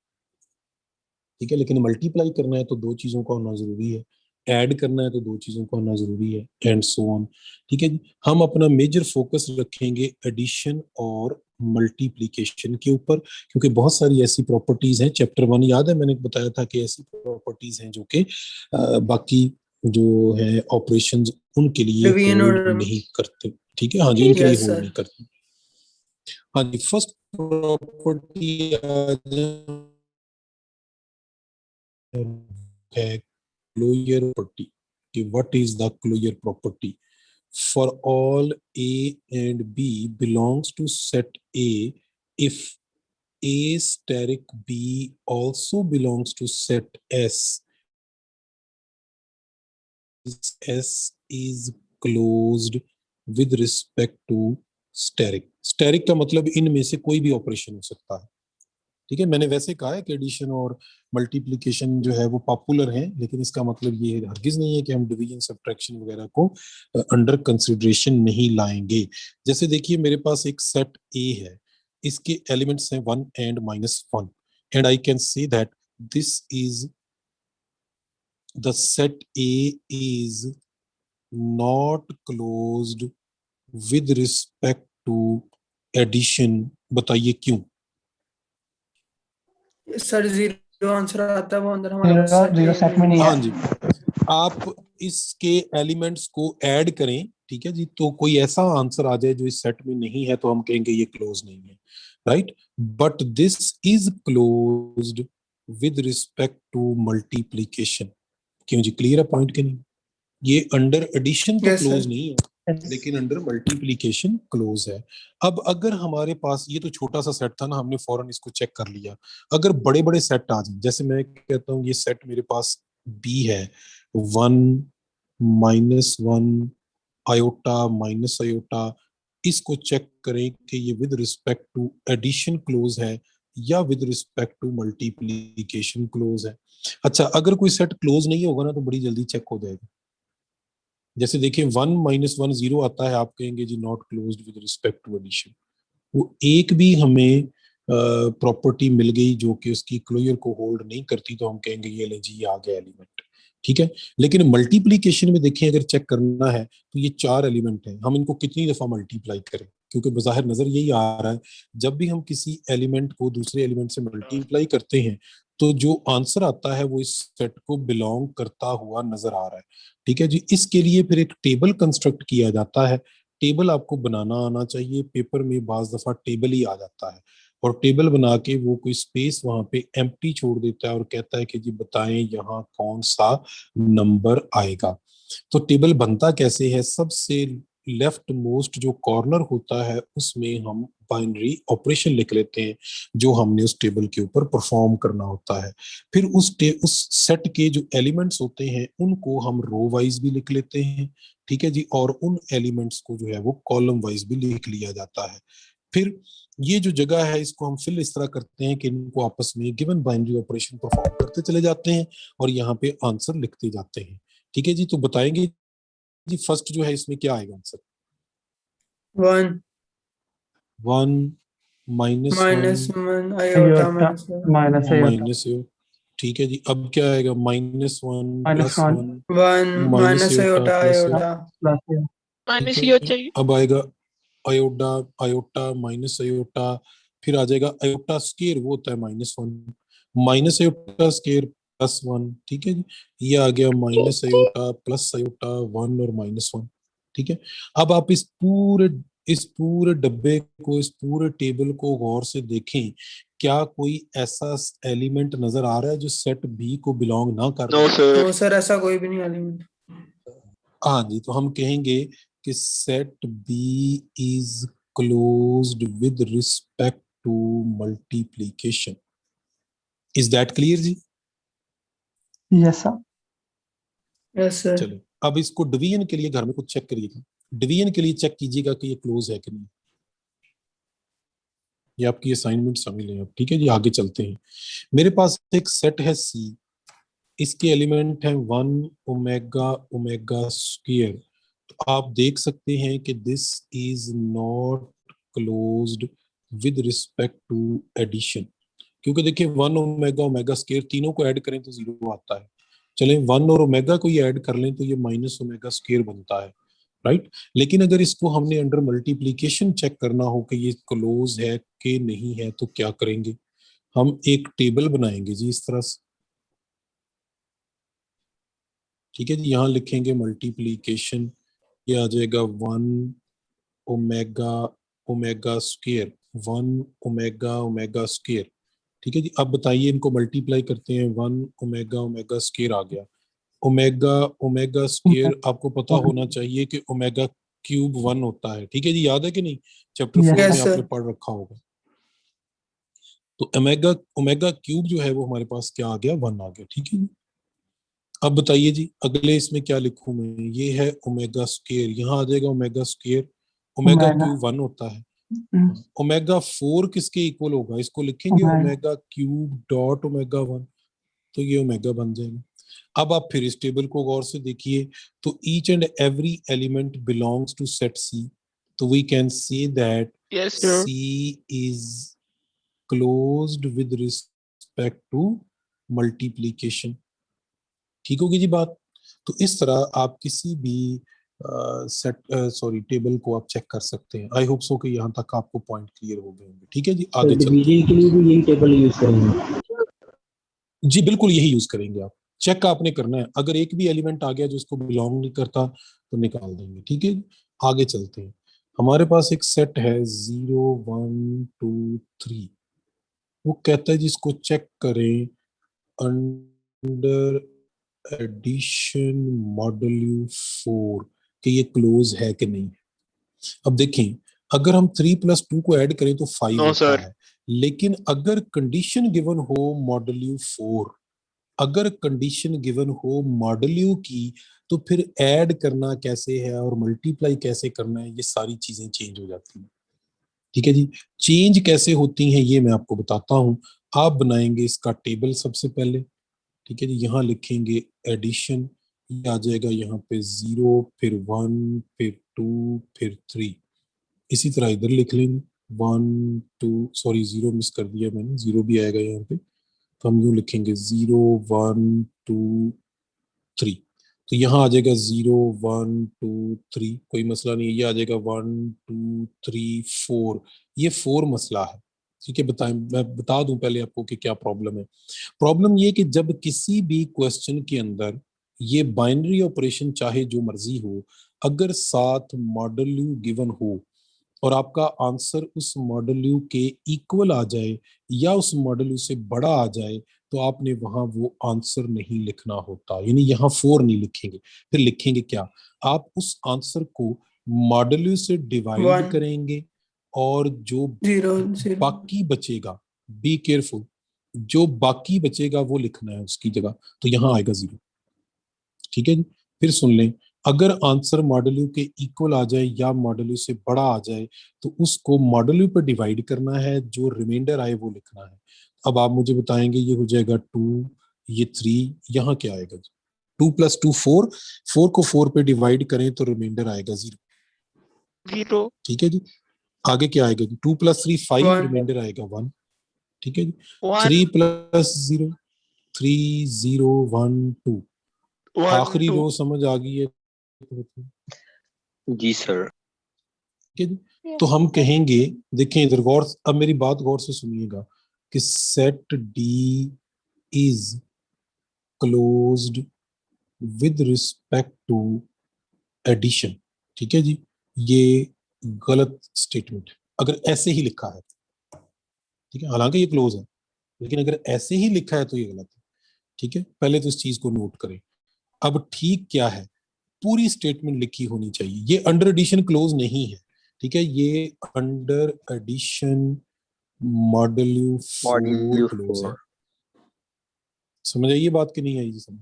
ठीक है, लेकिन मल्टीप्लाई करना है तो दो चीजों का होना जरूरी है, ऐड करना है तो दो चीजों का होना जरूरी है, एंड सो ऑन। ठीक है जी। हम अपना मेजर फोकस रखेंगे एडिशन और मल्टीप्लिकेशन के ऊपर, क्योंकि बहुत सारी ऐसी प्रॉपर्टीज हैं, चैप्टर 1 याद है मैंने बताया था कि ऐसी प्रॉपर्टीज हैं जो कि बाकी जो है ऑपरेशंस उनके लिए Division होल्ड और नहीं करते। ठीक है, हाँ जी, इनके लिए yes होल्ड sir. नहीं करते। हाँ जी, फर्स्ट प्रॉपर्टी है क्लोजर प्रॉपर्टी, कि what is the closure property? For all A and B belongs to set A, if A steric B also belongs to set S, S is closed with respect to steric. Steric का मतलब इनमें से कोई भी operation हो सकता है। ठीक है, मैंने वैसे कहा है कि एडिशन और मल्टीप्लिकेशन जो है वो पॉपुलर हैं, लेकिन इसका मतलब ये हरगिज नहीं है कि हम डिवीजन सब्ट्रैक्शन वगैरह को अंडर कंसिडरेशन नहीं लाएंगे। जैसे देखिए मेरे पास एक सेट ए है, इसके एलिमेंट्स हैं 1 and -1, and I can say that this is the set A is not closed with respect to addition. बताइए क्यों? सर जीरो आंसर आता है वो अंदर हमारे पास जीरो सेट में नहीं हाँ है। जी, आप इसके एलिमेंट्स को ऐड करें, ठीक है जी, तो कोई ऐसा आंसर आ जाए जो इस सेट में नहीं है तो हम कहेंगे ये क्लोज नहीं है, right. But this is closed with respect to multiplication. क्यों जी, क्लियर है पॉइंट के नहीं? ये अंडर एडिशन तो Yes, क्लोज sir. नहीं है, लेकिन अंडर मल्टीप्लीकेशन क्लोज है। अब अगर हमारे पास ये तो छोटा सा सेट था ना, हमने फौरन इसको चेक कर लिया। अगर बड़े बड़े सेट आ जाए, जैसे मैं कहता हूँ ये सेट मेरे पास बी है, 1 -1 आयोटा माइनस आयोटा, इसको चेक करें कि ये with respect to addition close है या with respect to multiplication close है। अच्छा, अगर कोई सेट क्लोज नहीं होगा ना तो बड़ी जल्दी चेक हो जाएगा। जैसे देखिए 1 -1 0 आता है, आप कहेंगे जी not closed with respect to addition. वो एक भी हमें प्रॉपर्टी मिल गई जो कि उसकी क्लोजर को होल्ड नहीं करती तो हम कहेंगे ये ले जी, ये आ गया एलिमेंट, ठीक है। लेकिन मल्टीप्लीकेशन में देखिए अगर चेक करना है तो ये 4 एलिमेंट हैं, हम इनको कितनी दफा मल्टीप्लाई करें, क्योंकि बज़ाहिर नजर यही आ रहा है जब भी हम किसी एलिमेंट को दूसरे एलिमेंट से मल्टीप्लाई करते हैं तो जो आंसर आता है वो इस सेट को बिलोंग करता हुआ नजर आ रहा है, ठीक है जी। इसके लिए फिर एक टेबल कंस्ट्रक्ट किया जाता है। टेबल आपको बनाना आना चाहिए, पेपर में बाज दफा टेबल ही आ जाता है और टेबल बना के वो कोई स्पेस वहां पे एम्प्टी छोड़ देता है और कहता है कि जी बताएं यहाँ कौन सा नंबर आएगा। तो टेबल बनता कैसे है? सबसे लेफ्ट मोस्ट जो कॉर्नर होता है उसमें हम बाइनरी ऑपरेशन लिख लेते हैं जो हमने उस टेबल के ऊपर परफॉर्म करना होता है। फिर उस सेट के जो एलिमेंट्स होते हैं उनको हम रो वाइज भी लिख लेते हैं, ठीक है जी, और उन एलिमेंट्स को जो है वो कॉलम वाइज भी लिख लिया जाता है। फिर ये जो जगह है इसको हम फिल इस तरह करते हैं कि इनको आपस में गिवन बाइनरी ऑपरेशन परफॉर्म करते चले जाते हैं और यहाँ पे आंसर लिखते जाते हैं, ठीक है जी। तो बताएंगे जी फर्स्ट जो है इसमें क्या आएगा आंसर? 1 1 -1 -1 आयोटा माइनस माइनस, ठीक है जी। अब क्या आएगा? -1 +1 1 minus iota iota plus iota minus ठीक ही हो है। चाहिए। अब आएगा आयोटा, आयोटा माइनस आयोटा, फिर आ जाएगा आयोटा स्केयर, वो होता है -1 माइनस आयोटा स्केयर +1, ठीक है जी। ये आ गया माइनस आयोटा प्लस आयोटा 1 और -1, ठीक है। अब आप इस पूरे डब्बे को, इस पूरे टेबल को गौर से देखें, क्या कोई ऐसा एलिमेंट नजर आ रहा है जो सेट बी को बिलोंग ना कर रहा नो है? सर। तो सर ऐसा कोई भी नहीं एलिमेंट। हाँ जी, तो हम कहेंगे कि set B is closed with respect to multiplication. Is that clear जी? Yes sir. Yes sir. चलो अब इसको डिवीजन के लिए घर में कुछ चेक करिएगा। डिवीजन के लिए चेक कीजिएगा कि ये क्लोज है कि नहीं। ये आपकी असाइनमेंट समझ लें आप, ठीक है जी। आगे चलते हैं। मेरे पास एक सेट है सी, इसके एलिमेंट है 1 ओमेगा ओमेगा स्क्वायर। तो आप देख सकते हैं कि this is not closed with respect to addition, क्योंकि देखिए 1 ओमेगा ओमेगा स्क्वायर तीनों को ऐड करें तो 0 आता है। चलें 1 और ओमेगा को ही ऐड कर लें तो ये माइनस ओमेगा स्क्वायर बनता है, राइट। लेकिन अगर इसको हमने अंडर मल्टीप्लीकेशन चेक करना हो कि ये क्लोज है कि नहीं है तो क्या करेंगे? हम एक टेबल बनाएंगे जी इस तरह से, ठीक है जी। यहाँ लिखेंगे मल्टीप्लीकेशन, ये आ जाएगा 1 omega omega square, 1 omega omega square, ठीक है जी। अब बताइए इनको मल्टीप्लाई करते हैं, 1 ओमेगा ओमेगा स्क्वायर आ गया। ओमेगा ओमेगा स्क्वायर आपको पता होना चाहिए कि ओमेगा क्यूब 1 होता है, ठीक है जी। याद है कि नहीं? चैप्टर 4 Yes, में आपने sir. पढ़ रखा होगा। तो ओमेगा ओमेगा क्यूब जो है वो हमारे पास क्या आ गया? 1 आ गया, ठीक है जी। अब बताइए जी अगले इसमें क्या लिखूं मैं? ये है ओमेगा स्क्वायर, यहाँ आ जाएगा ओमेगा स्क्वायर, ओमेगा क्यूब 1 होता है, ओमेगा 4 किसके इक्वल होगा, इसको लिखेंगे omega. Omega cube dot omega 1, तो ये ओमेगा बन जाएगा। अब आप फिर इस टेबल को गौर से देखिए, तो each and every element belongs to set C, तो we can say that Yes, sir. C is closed with respect to multiplication. ठीक होगी जी बात। तो इस तरह आप किसी भी टेबल को आप चेक कर सकते हैं। आई होप सो कि यहाँ तक आपको पॉइंट क्लियर हो गए होंगे। ठीक है जी, आगे चलते हैं। डिवीजन के लिए भी यही टेबल यूज करेंगे? जी बिल्कुल यही यूज करेंगे आप। चेक आपने करना है, अगर एक भी एलिमेंट आ गया जो इसको बिलोंग नहीं करता तो निकाल देंगे। ठीक है, आगे चलते हैं। हमारे पास एक सेट है 0 1 2 3, वो कहता है जिसको चेक करें अंडर एडिशन मॉडल्यू 4 कि ये क्लोज है कि नहीं। अब देखें, अगर हम 3 + 2 को ऐड करें तो 5 No, होता sir. है, लेकिन अगर कंडीशन गिवन हो मॉडल्यू 4, अगर कंडीशन गिवन हो मॉडल्यू की, तो फिर ऐड करना कैसे है और मल्टीप्लाई कैसे करना है, ये सारी चीजें चेंज हो जाती हैं। ठीक है जी, चेंज कैसे होती हैं ये मैं आपको बताता हूं। आप बनाएंगे इसका टेबल सबसे पहले। ठीक है जी, यहाँ लिखेंगे एडिशन, ये आ जाएगा यहाँ पे 0 फिर 1 फिर 2 फिर 3। इसी तरह इधर लिख लेंगे 1 2, सॉरी 0 मिस कर दिया मैंने, 0 भी आएगा यहाँ पे, तो हम यूँ लिखेंगे 0 1 2 3। तो यहाँ आ जाएगा 0 1 2 3, कोई मसला नहीं है। ये आ जाएगा 1 2 3 4, ये 4 मसला है। ठीक है, बताएं, मैं बता दूं पहले आपको कि क्या प्रॉब्लम है। प्रॉब्लम ये कि जब किसी भी क्वेश्चन के अंदर ये बाइनरी ऑपरेशन चाहे जो मर्जी हो, अगर साथ मॉडल्यू गिवन हो और आपका आंसर उस मॉडल्यू के इक्वल आ जाए या उस मॉडल्यू से बड़ा आ जाए, तो आपने वहां वो आंसर नहीं लिखना होता, यानी यहाँ 4 नहीं लिखेंगे। फिर लिखेंगे क्या, आप उस आंसर को मॉडल्यू से डिवाइड 1 करेंगे और जो 0 0 बाकी बचेगा, बी केयरफुल, जो बाकी बचेगा वो लिखना है उसकी जगह, तो यहाँ आएगा 0। ठीक है जी, फिर सुन लें, अगर आंसर मॉडल्यू के इक्वल आ जाए या मॉडल्यू से बड़ा आ जाए, तो उसको मॉडल्यू पर डिवाइड करना है, जो रिमाइंडर आए वो लिखना है। अब आप मुझे बताएंगे, ये हो जाएगा 2, ये 3, यहाँ क्या आएगा जी? 2 + 2 4, 4 को 4 पे डिवाइड करें तो रिमाइंडर आएगा 0। 0. ठीक है जी, आगे क्या आएगा जी? 2 + 3 5, 1 रिमाइंडर आएगा 1। ठीक है जी, 1 3 + 0 3 0 1 2। 1 आखिरी 2. रो समझ आ गई है? जी सर। ठीक है जी, तो हम कहेंगे, देखें इधर गौर, अब मेरी बात गौर से सुनिएगा, कि set D is closed with respect to addition. ठीक है जी, ये गलत स्टेटमेंट है अगर ऐसे ही लिखा है। ठीक है, हालांकि ये क्लोज है, लेकिन अगर ऐसे ही लिखा है तो ये गलत है। ठीक है, पहले तो इस चीज को नोट करें। अब ठीक क्या है, पूरी स्टेटमेंट लिखी होनी चाहिए। ये अंडर एडिशन क्लोज नहीं है। ठीक है, ये अंडर एडिशन मॉडल्यू 4 मॉड्यूल क्लोज है। 4. समझ आइए बात की नहीं आई जी समझ?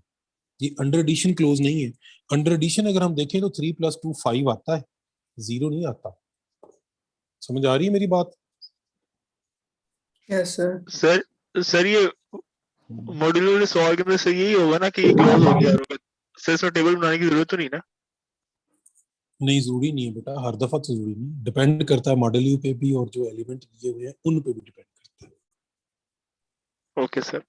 ये अंडर एडिशन क्लोज नहीं है। अंडर एडिशन अगर हम देखें तो 3 + 2 5 आता है, 0 नहीं आता। समझ आ रही है मेरी बात? यस सर सर ये मॉड्यूलर सवाल के अंदर सर यही होगा ना कि ये क्लोज हो गया होगा। सर इसमें टेबल बनाने की जरूरत तो नहीं ना? नहीं, जरूरी नहीं है बेटा, हर दफा तो जरूरी नहीं, डिपेंड करता है मॉडल्यू पे भी और जो एलिमेंट दिए हुए हैं उन पे भी डिपेंड करता है। Okay sir.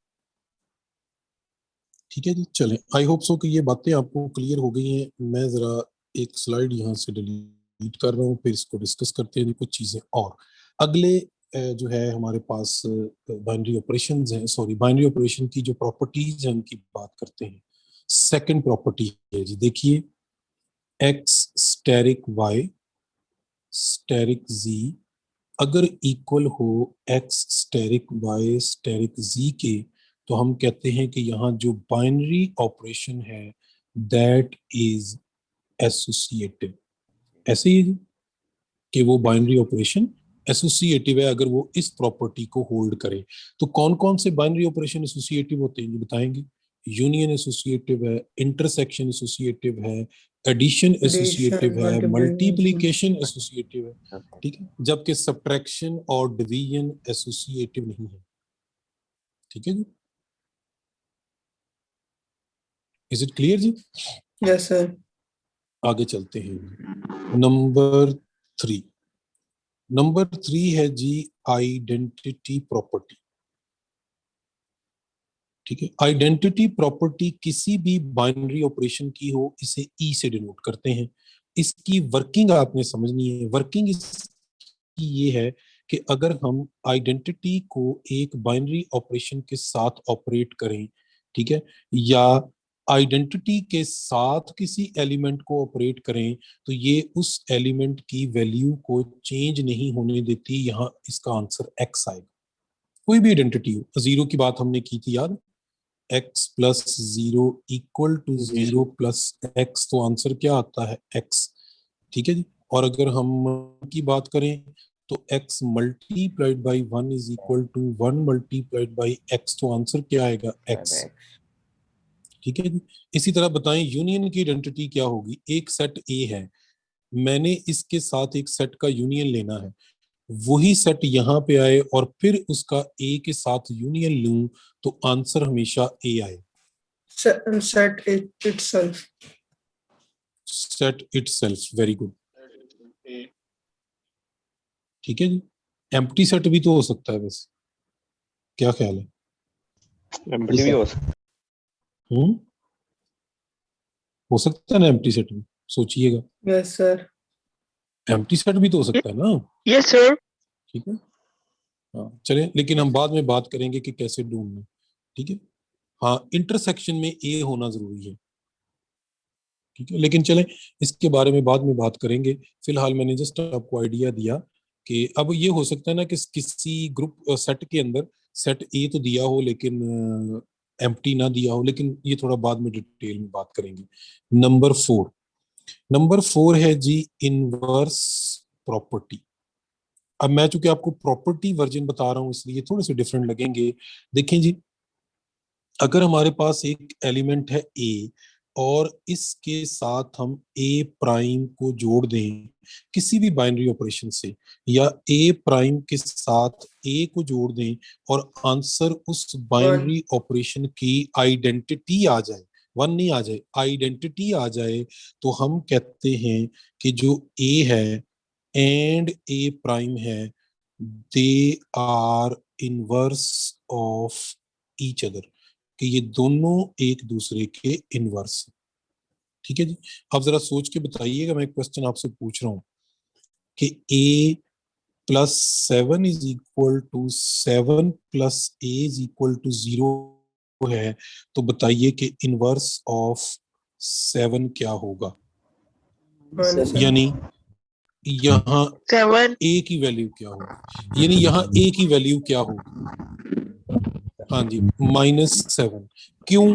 ठीक है जी, चलें, आई होप सो कि ये बातें आपको क्लियर हो गई हैं। मैं जरा एक स्लाइड यहाँ से डिलीट कर रहा हूँ, फिर इसको डिस्कस करते हैं कुछ चीजें और। अगले जो है हमारे पास बाइनरी ऑपरेशंस हैं, सॉरी बाइनरी ऑपरेशन की जो प्रॉपर्टीज हैं उनकी बात करते हैं। सेकंड प्रॉपर्टी है जी, देखिए, x asterisk y asterisk z अगर इक्वल हो x asterisk y asterisk z के, तो हम कहते हैं कि यहाँ जो बाइनरी ऑपरेशन है दैट इज एसोसिएटिव। ऐसे ही कि वो बाइनरी ऑपरेशन एसोसिएटिव है अगर वो इस प्रॉपर्टी को होल्ड करे। तो कौन कौन से बाइनरी ऑपरेशन एसोसिएटिव होते हैं ये बताएंगे? यूनियन एसोसिएटिव है, इंटरसेक्शन एसोसिएटिव है, एडिशन एसोसिएटिव है, multiplication। मल्टीप्लिकेशन एसोसिएटिव है, ठीक है, जबकि सब्ट्रैक्शन और डिवीजन एसोसिएटिव नहीं है। ठीक है जी, इज इट क्लियर जी? Yes sir. आगे चलते हैं। नंबर 3, नंबर 3 है जी आइडेंटिटी प्रॉपर्टी। ठीक है, आइडेंटिटी प्रॉपर्टी किसी भी बाइनरी ऑपरेशन की हो, इसे ई से डिनोट करते हैं। इसकी वर्किंग आपने समझनी है। वर्किंग इसकी ये है कि अगर हम आइडेंटिटी को एक बाइनरी ऑपरेशन के साथ ऑपरेट करें, ठीक है, या आइडेंटिटी के साथ किसी एलिमेंट को ऑपरेट करें, तो ये उस एलिमेंट की वैल्यू को चेंज नहीं होने देती। यहाँ इसका आंसर एक्स आएगा। कोई भी आइडेंटिटी हो, जीरो की बात हमने की थी याद, x plus 0 equal to 0 plus x, तो आंसर क्या आता है x। ठीक है जी, और अगर हम की बात करें तो x multiplied by 1 is equal to 1 multiplied by x, तो आंसर क्या आएगा x। ठीक है जी, इसी तरह बताएं यूनियन की आइडेंटिटी क्या होगी। एक सेट A है, मैंने इसके साथ एक सेट का यूनियन लेना है, वही सेट यहाँ पे आए और फिर उसका A के साथ यूनियन लूं, तो आंसर हमेशा A आए। Set itself। Set itself, very good. ठीक है जी, एम्प्टी सेट भी तो हो सकता है, बस क्या ख्याल है? एम्प्टी भी हो सकता हो सकता है ना एम्प्टी सेट भी, सोचिएगा। Yes sir. एम्प्टी सेट भी तो हो सकता है ना। Yes sir. ठीक है, हाँ चलें, लेकिन हम बाद में बात करेंगे कि कैसे ढूंढना। ठीक है, हाँ इंटरसेक्शन में ए होना जरूरी है। ठीक है, लेकिन चलें इसके बारे में बाद में बात करेंगे। फिलहाल मैंने जस्ट आपको आइडिया दिया कि अब ये हो सकता है ना कि किसी ग्रुप सेट के अंदर सेट ए तो दिया हो लेकिन एम्प्टी ना दिया हो, लेकिन ये थोड़ा बाद में डिटेल में बात करेंगे। नंबर 4, नंबर 4 है जी इनवर्स प्रॉपर्टी। अब मैं चूंकि आपको प्रॉपर्टी वर्जन बता रहा हूं इसलिए थोड़े से डिफरेंट लगेंगे। देखें जी, अगर हमारे पास एक एलिमेंट है ए और इसके साथ हम ए प्राइम को जोड़ दें किसी भी बाइनरी ऑपरेशन से, या ए प्राइम के साथ ए को जोड़ दें और आंसर उस बाइनरी ऑपरेशन की आइडेंटिटी आ जाए, 1 नहीं आ जाए, आइडेंटिटी आ जाए, तो हम कहते हैं कि जो ए है एंड ए प्राइम है, they are inverse of each other, कि ये दोनों एक दूसरे के इनवर्स। ठीक है जी, अब जरा सोच के बताइएगा, मैं एक क्वेश्चन आपसे पूछ रहा हूं कि a plus 7 is equal to 7 plus a is equal to 0 है, तो बताइए कि इनवर्स ऑफ 7 क्या होगा। यानी यहाँ 7 a की वैल्यू क्या होगी, यानी यहाँ a की वैल्यू क्या होगी। हाँ जी, -7। क्यों?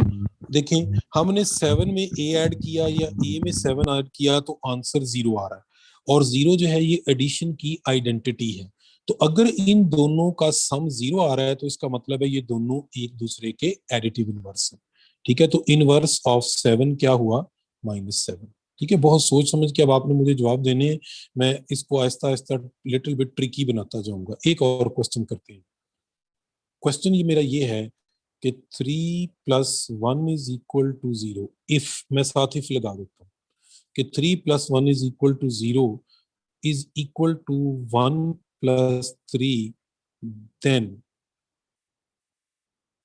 देखें, हमने 7 में a ऐड किया या a में 7 ऐड किया तो आंसर 0 आ रहा है, और 0 जो है ये एडिशन की आइडेंटिटी है। तो अगर इन दोनों का सम 0 आ रहा है तो इसका मतलब है ये दोनों एक दूसरे के एडिटिव इनवर्स हैं। ठीक है, तो इनवर्स ऑफ 7 क्या हुआ, -7। ठीक है, बहुत सोच समझ के अब आपने मुझे जवाब देने हैं, मैं इसको Aahista Aahista little bit tricky बनाता जाऊंगा। एक और क्वेश्चन करते हैं। क्वेश्चन ये मेरा ये है कि 3 plus 1 is equal to 0, if, मैं साथ इफ लगा देता हूँ कि 3 plus 1 is equal to 0 is equal to 1 plus 3, then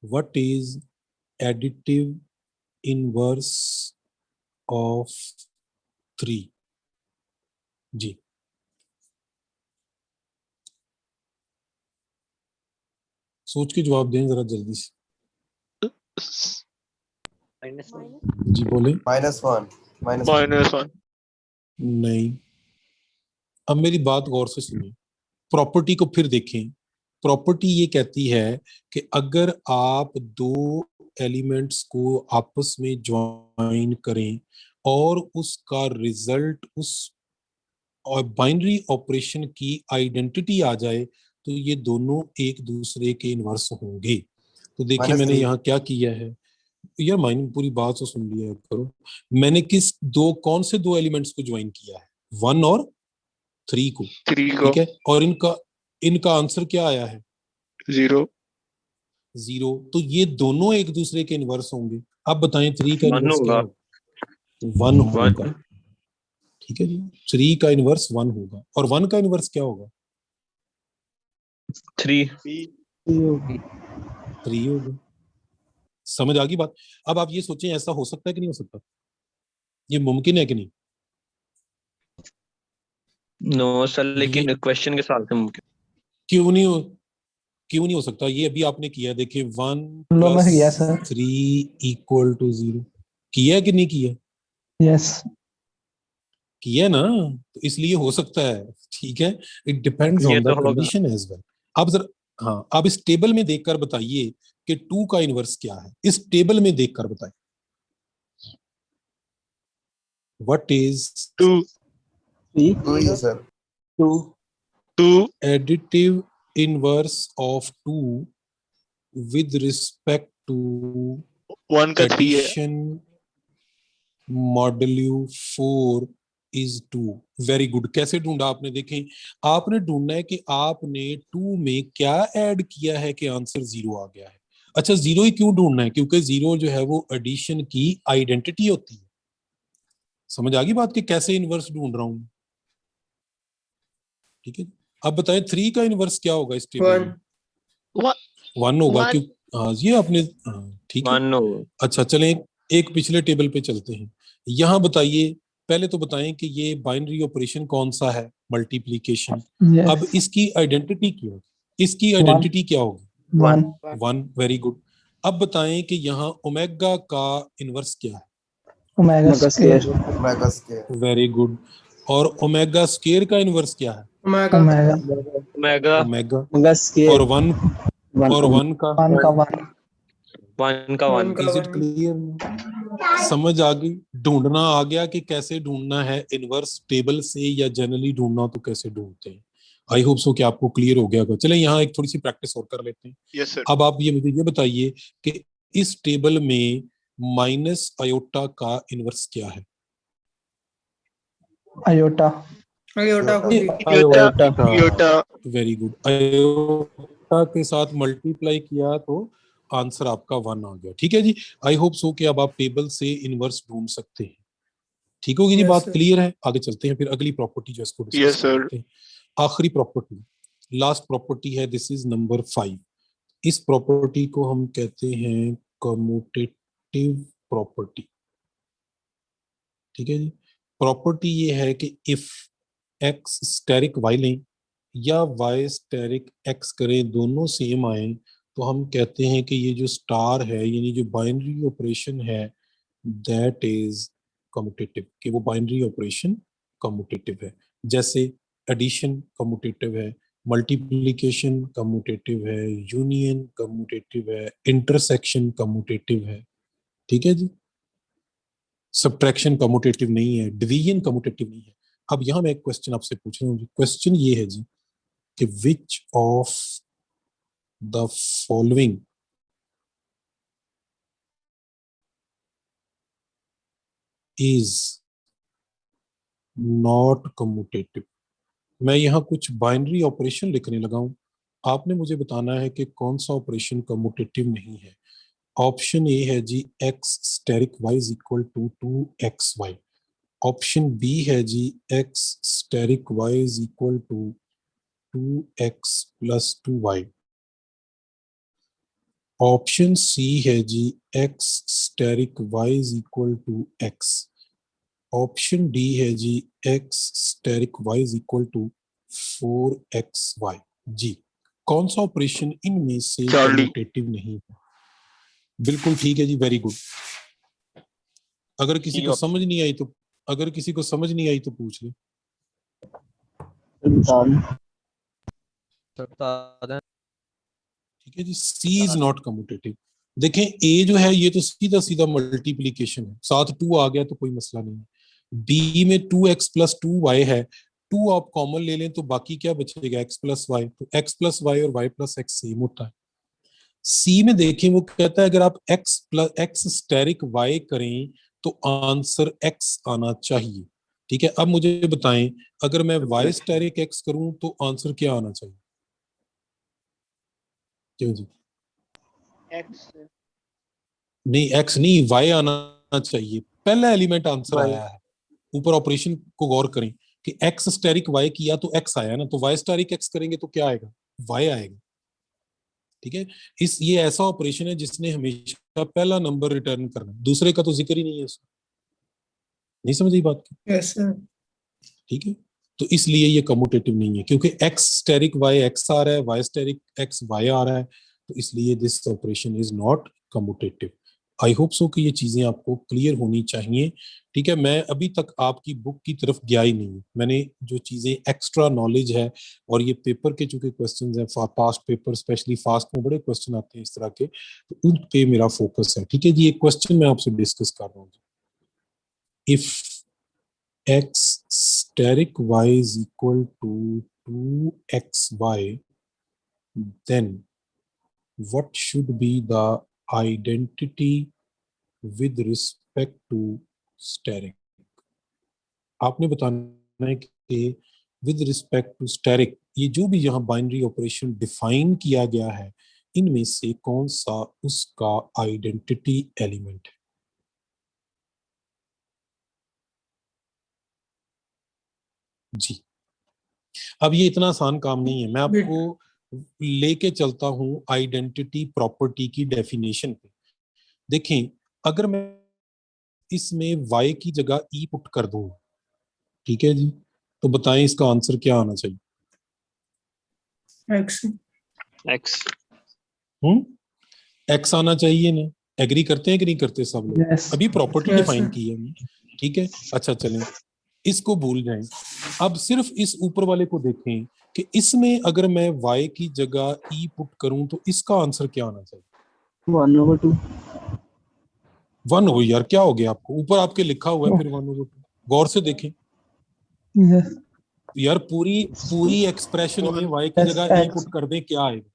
what is additive inverse of 3 जी। सोच के जवाब दें जरा जल्दी से जी, बोले। -1 -1 नहीं, अब मेरी बात गौर से सुनिए, प्रॉपर्टी को फिर देखें। प्रॉपर्टी ये कहती है कि अगर आप दो एलिमेंट्स को आपस में ज्वाइन करें और उसका रिजल्ट उस बाइनरी ऑपरेशन की आइडेंटिटी आ जाए, तो ये दोनों एक दूसरे के इनवर्स होंगे। तो देखिए मैंने -3 यहाँ क्या किया है, यार माइन पूरी बात तो सुन लिया करो। मैंने कौन से दो एलिमेंट्स को ज्वाइन किया है, 1 और 3 को, 3 को ठीक है, और इनका आंसर क्या आया है, 0 0। तो ये दोनों एक दूसरे के इनवर्स होंगे। अब बताएं 3 का 1 इनवर्स क्या होगा। होगा, 1 होगा, 1 ठीक है जी। 3 का इनवर्स 1 होगा, और 1 का इनवर्स क्या होगा, 3 3 होगा। समझ आ गई बात। अब आप ये सोचें, ऐसा हो सकता है कि नहीं हो सकता, ये मुमकिन है कि नहीं? नो सर, ये लेकिन क्वेश्चन के साथ मुमकिन। क्यों नहीं हो क्यों नहीं हो सकता? ये अभी आपने किया, देखिए 1 लो में किया + सर। 3 = 0, किया है कि नहीं किया? यस किया ना, तो इसलिए हो सकता है, ठीक है। इट डिपेंड्स ये ऑन द तो होगा। Condition as well. अब जरा, हाँ, अब इस टेबल में देखकर बताइए कि 2 का इनवर्स क्या है, इस टेबल में देखकर बताइए। What is 2 2 additive inverse of 2 with respect to 1 का 3 है। addition modulo 4 is 2। Very good. कैसे ढूंढा आपने? देखें, आपने ढूंढना है कि आपने 2 में क्या ऐड किया है कि आंसर 0 आ गया है। अच्छा, 0 ही क्यों ढूंढना है? क्योंकि 0 जो है वो एडिशन की आइडेंटिटी होती है। समझ आ गई बात कि कैसे इनवर्स ढूंढ रहा हूं, ठीक है। अब बताएं 3 का इनवर्स क्या होगा इस टेबल में? 1 होगा। क्यों? हाँ, ये आपने, हाँ, ठीक है। 1 होगा। अच्छा, चलें एक पिछले टेबल पे चलते हैं। यहाँ बताइए, पहले तो बताएं कि ये बाइनरी ऑपरेशन कौन सा है, मल्टीप्लिकेशन। अब यस इसकी आइडेंटिटी क्या होगी? इसकी आइडेंटिटी क्या होगी? 1 1। Very good. अब बताएं कि यहाँ ओमेगा का इनवर्स क्या है? Omega square very good. और ओमेगा स्क्वायर का इनवर्स क्या है? Omega omega omega. स्क्वायर और 1 और 1 का 1 का 1 1 का 1। 1 का इज इट 1 क्लियर? समझ आ गई? ढूंढना आ गया कि कैसे ढूंढना है इनवर्स टेबल से, या जनरली ढूंढना तो कैसे ढूंढते हैं। आई होप सो कि आपको क्लियर हो गया होगा। चले यहाँ एक थोड़ी सी प्रैक्टिस और कर लेते हैं। Yes sir. अब आप मुझे ये बताइए कि इस टेबल में माइनस आयोटा का इनवर्स क्या है? आयोटा आयोटा खुद ही योटा वेरी गुड। आयोटा के साथ मल्टीप्लाई किया तो आंसर आपका 1 आ गया, ठीक है जी। आई होप सो कि अब आप टेबल से इनवर्स ढूंढ सकते हैं। ठीक होगी जी, Yes, बात sir. क्लियर है? आगे चलते हैं, फिर अगली प्रॉपर्टी जो इसको डिस्कस Yes, sir. करते हैं। आखिरी प्रॉपर्टी, लास्ट प्रॉपर्टी है, दिस इज नंबर 5। इस प्रॉपर्टी को हम कहते हैं कम्यूटेटिव प्रॉपर्टी, ठीक है जी। प्रॉपर्टी ये है कि इफ एक्स स्टेरिक वाई लें या वाई स्टेरिक एक्स करें, दोनों सेम आए, तो हम कहते हैं कि ये जो स्टार है, यानी जो बाइनरी ऑपरेशन है, दैट इज कम्यूटेटिव, कि वो बाइनरी ऑपरेशन कम्यूटेटिव है। जैसे एडिशन कम्यूटेटिव है, मल्टीप्लिकेशन कम्यूटेटिव है, यूनियन कम्यूटेटिव है, इंटरसेक्शन कम्यूटेटिव है, ठीक है जी। सब्ट्रैक्शन कम्यूटेटिव नहीं है, डिवीजन कम्यूटेटिव नहीं है। अब यहाँ मैं एक क्वेश्चन आपसे पूछ रहा हूँ। क्वेश्चन ये है जी कि which of the following is not commutative. मैं यहाँ कुछ बाइनरी ऑपरेशन लिखने लगा हूँ, आपने मुझे बताना है कि कौन सा ऑपरेशन कम्यूटेटिव नहीं है। ऑप्शन ए है जी X asterisk Y is equal to 2xy। Option B है जी X asterisk Y is equal to 2x + 2y। Option C है जी X asterisk Y is equal to x। Option D है जी X asterisk Y is equal to 4xy। जी, कौन सा operation इनमें से चार्ली। कम्यूटेटिव नहीं है? बिल्कुल ठीक है जी, वेरी गुड। अगर किसी को समझ नहीं आई तो पूछ ले। ठीक है जी, सी इज नॉट कम्यूटेटिव। देखें, ए जो है ये तो सीधा सीधा मल्टीप्लीकेशन है, साथ 2 आ गया तो कोई मसला नहीं है। बी में 2x + 2y है, 2 आप कॉमन ले लें तो बाकी क्या बचेगा, x + y। तो x + y और y + x सेम होता है। सी में देखें, वो कहता है अगर आप x plus x asterisk y करें तो आंसर x आना चाहिए। ठीक है, अब मुझे बताएं अगर मैं y स्टेरिक x करूं तो आंसर क्या आना चाहिए? क्यों जी? नहीं x नहीं, y आना चाहिए। पहला एलिमेंट आंसर आया है, ऊपर ऑपरेशन को गौर करें कि x स्टेरिक y किया तो x आया ना, तो y स्टेरिक x करेंगे तो क्या आएगा? y आएगा। ठीक है, ये ऐसा ऑपरेशन है जिसने हमेशा पहला नंबर रिटर्न करना है, दूसरे का तो जिक्र ही नहीं है इसमें। नहीं समझी बात की? Yes sir. ठीक है, तो इसलिए ये कम्यूटेटिव नहीं है, क्योंकि x स्टेरिक y x आ रहा है, y स्टेरिक x y आ रहा है, तो इसलिए this operation is not commutative. I hope so कि ये चीजें आपको क्लियर होनी चाहिए। ठीक है, मैं अभी तक आपकी बुक की तरफ गया ही नहीं, मैंने जो चीजें एक्स्ट्रा नॉलेज है, और ये पेपर के चूंकि क्वेश्चंस हैं, पास्ट पेपर स्पेशली फास्ट में बड़े क्वेश्चन आते हैं इस तरह के, तो उन पे मेरा फोकस है। ठीक है जी, एक क्वेश्चन मैं आपसे डिस्कस कर रहा हूँ। If x steric y is equal to 2xy, then what should be the identity with respect to steric? आपने बताना है कि with respect to steric, ये जो भी यहाँ बाइनरी ऑपरेशन डिफाइन किया गया है, इनमें से कौन सा उसका आइडेंटिटी एलिमेंट है? जी, अब ये इतना आसान काम नहीं है, मैं आपको लेके चलता हूं आइडेंटिटी प्रॉपर्टी की डेफिनेशन पे। देखें, अगर मैं इसमें y की जगह e पुट कर दूं, ठीक है जी, तो बताएं इसका आंसर क्या आना चाहिए? x x आना चाहिए ना? एग्री करते हैं कि नहीं करते सब लोग? Yes. अभी प्रॉपर्टी Yes, डिफाइन sir. की है हमने, ठीक है। अच्छा चलें, इसको भूल जाएं, अब सिर्फ इस ऊपर वाले को देखें कि इसमें अगर मैं y की जगह e पुट करूं तो इसका आंसर क्या आना चाहिए? 1/2 1 हो यार, क्या हो गया आपको? ऊपर आपके लिखा हुआ है फिर 1/2। गौर से देखें Yes. यार, पूरी एक्सप्रेशन में y की Yes, जगह e X. पुट कर दें, क्या आएगा?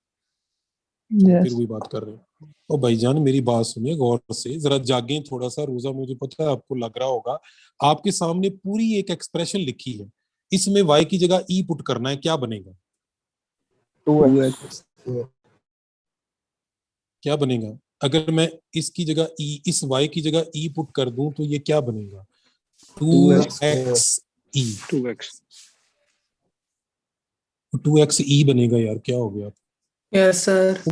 चलो Yes. फिर वही बात कर रहे हैं। और भाईजान मेरी बात सुनिए गौर से, जरा जागें थोड़ा सा। रोजा, मुझे पता है आपको लग रहा होगा, आपके सामने पूरी एक एक्सप्रेशन लिखी है, इसमें y की जगह e पुट करना है, क्या बनेगा? 2x क्या बनेगा? अगर मैं इसकी जगह e, इस y की जगह e पुट कर दूं तो ये क्या बनेगा? 2x e। 2x e बनेगा यार, क्या हो गया? Yes sir.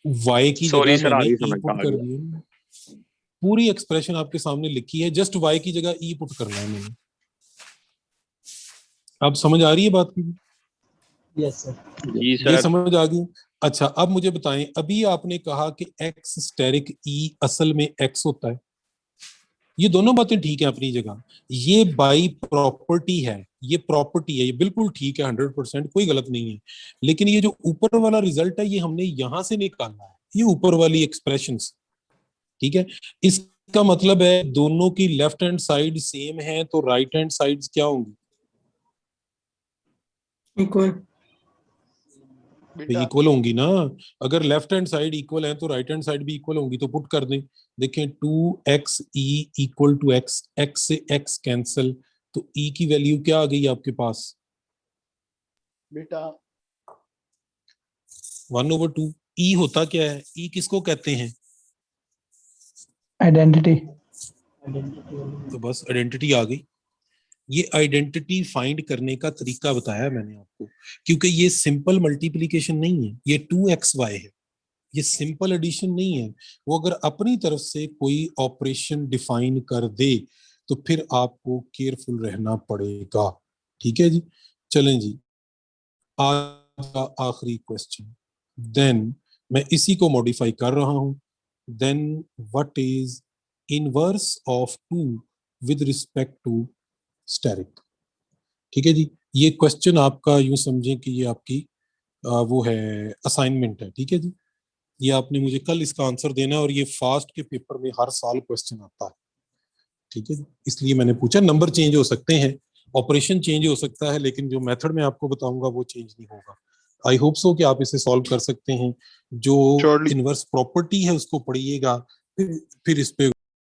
y की सॉरी जगह सर, मैंने आगे e समझ पुट आ कर गया। दी, पूरी एक्सप्रेशन आपके सामने लिखी है, जस्ट y की जगह e पुट करना है मैंने। अब समझ आ रही है बात की? yes sir जी ये सर। समझ आ गई? अच्छा, अब मुझे बताएं, अभी आपने कहा कि x स्टेरिक e असल में x होता है, ये दोनों बातें ठीक है अपनी जगह, ये बाई प्रॉपर्टी है, ये प्रॉपर्टी है, ये बिल्कुल ठीक है, 100% कोई गलत नहीं है। लेकिन ये जो ऊपर वाला रिजल्ट है, ये हमने यहां से निकालना है, ये ऊपर वाली एक्सप्रेशंस, ठीक है। इसका मतलब है दोनों की लेफ्ट हैंड साइड सेम है, तो राइट हैंड साइड्स क्या होंगी? इक्वल। तो इक्वल होंगी ना। अगर लेफ्ट हैंड साइड इक्वल है तो राइट हैंड साइड भी इक्वल होंगी, तो पुट कर दें। देखें 2x e equal to x, x से x कैंसिल, तो e की वैल्यू क्या आ गई आपके पास? बेटा 1/2। e होता क्या है? e किसको कहते हैं? Identity. तो बस आइडेंटिटी आ गई। ये आइडेंटिटी फाइंड करने का तरीका बताया मैंने आपको, क्योंकि ये सिंपल मल्टीप्लिकेशन नहीं है, ये 2xy है, ये सिंपल एडिशन नहीं है। वो अगर अपनी तरफ से कोई ऑपरेशन डिफाइन कर दे तो फिर आपको केयरफुल रहना पड़ेगा। ठीक है जी, चलें जी, आज का आखिरी क्वेश्चन। देन मैं इसी को मॉडिफाई कर रहा हूं। Then what is inverse of 2 with respect to asterisk? ठीक है जी, ये क्वेश्चन आपका यूं समझें कि ये आपकी वो है असाइनमेंट है। ठीक है जी, ये आपने मुझे कल इसका आंसर देना है, और ये फास्ट के पेपर में हर साल क्वेश्चन आता है। ठीक है जी, इसलिए मैंने पूछा। नंबर चेंज हो सकते हैं, ऑपरेशन चेंज हो सकता है, लेकिन जो मेथड मैं आपको बताऊंगा वो चेंज नहीं होगा। आई होप सो कि आप इसे सॉल्व कर सकते हैं। जो Surely. इनवर्स प्रॉपर्टी है उसको पढ़िएगा, फिर इस पे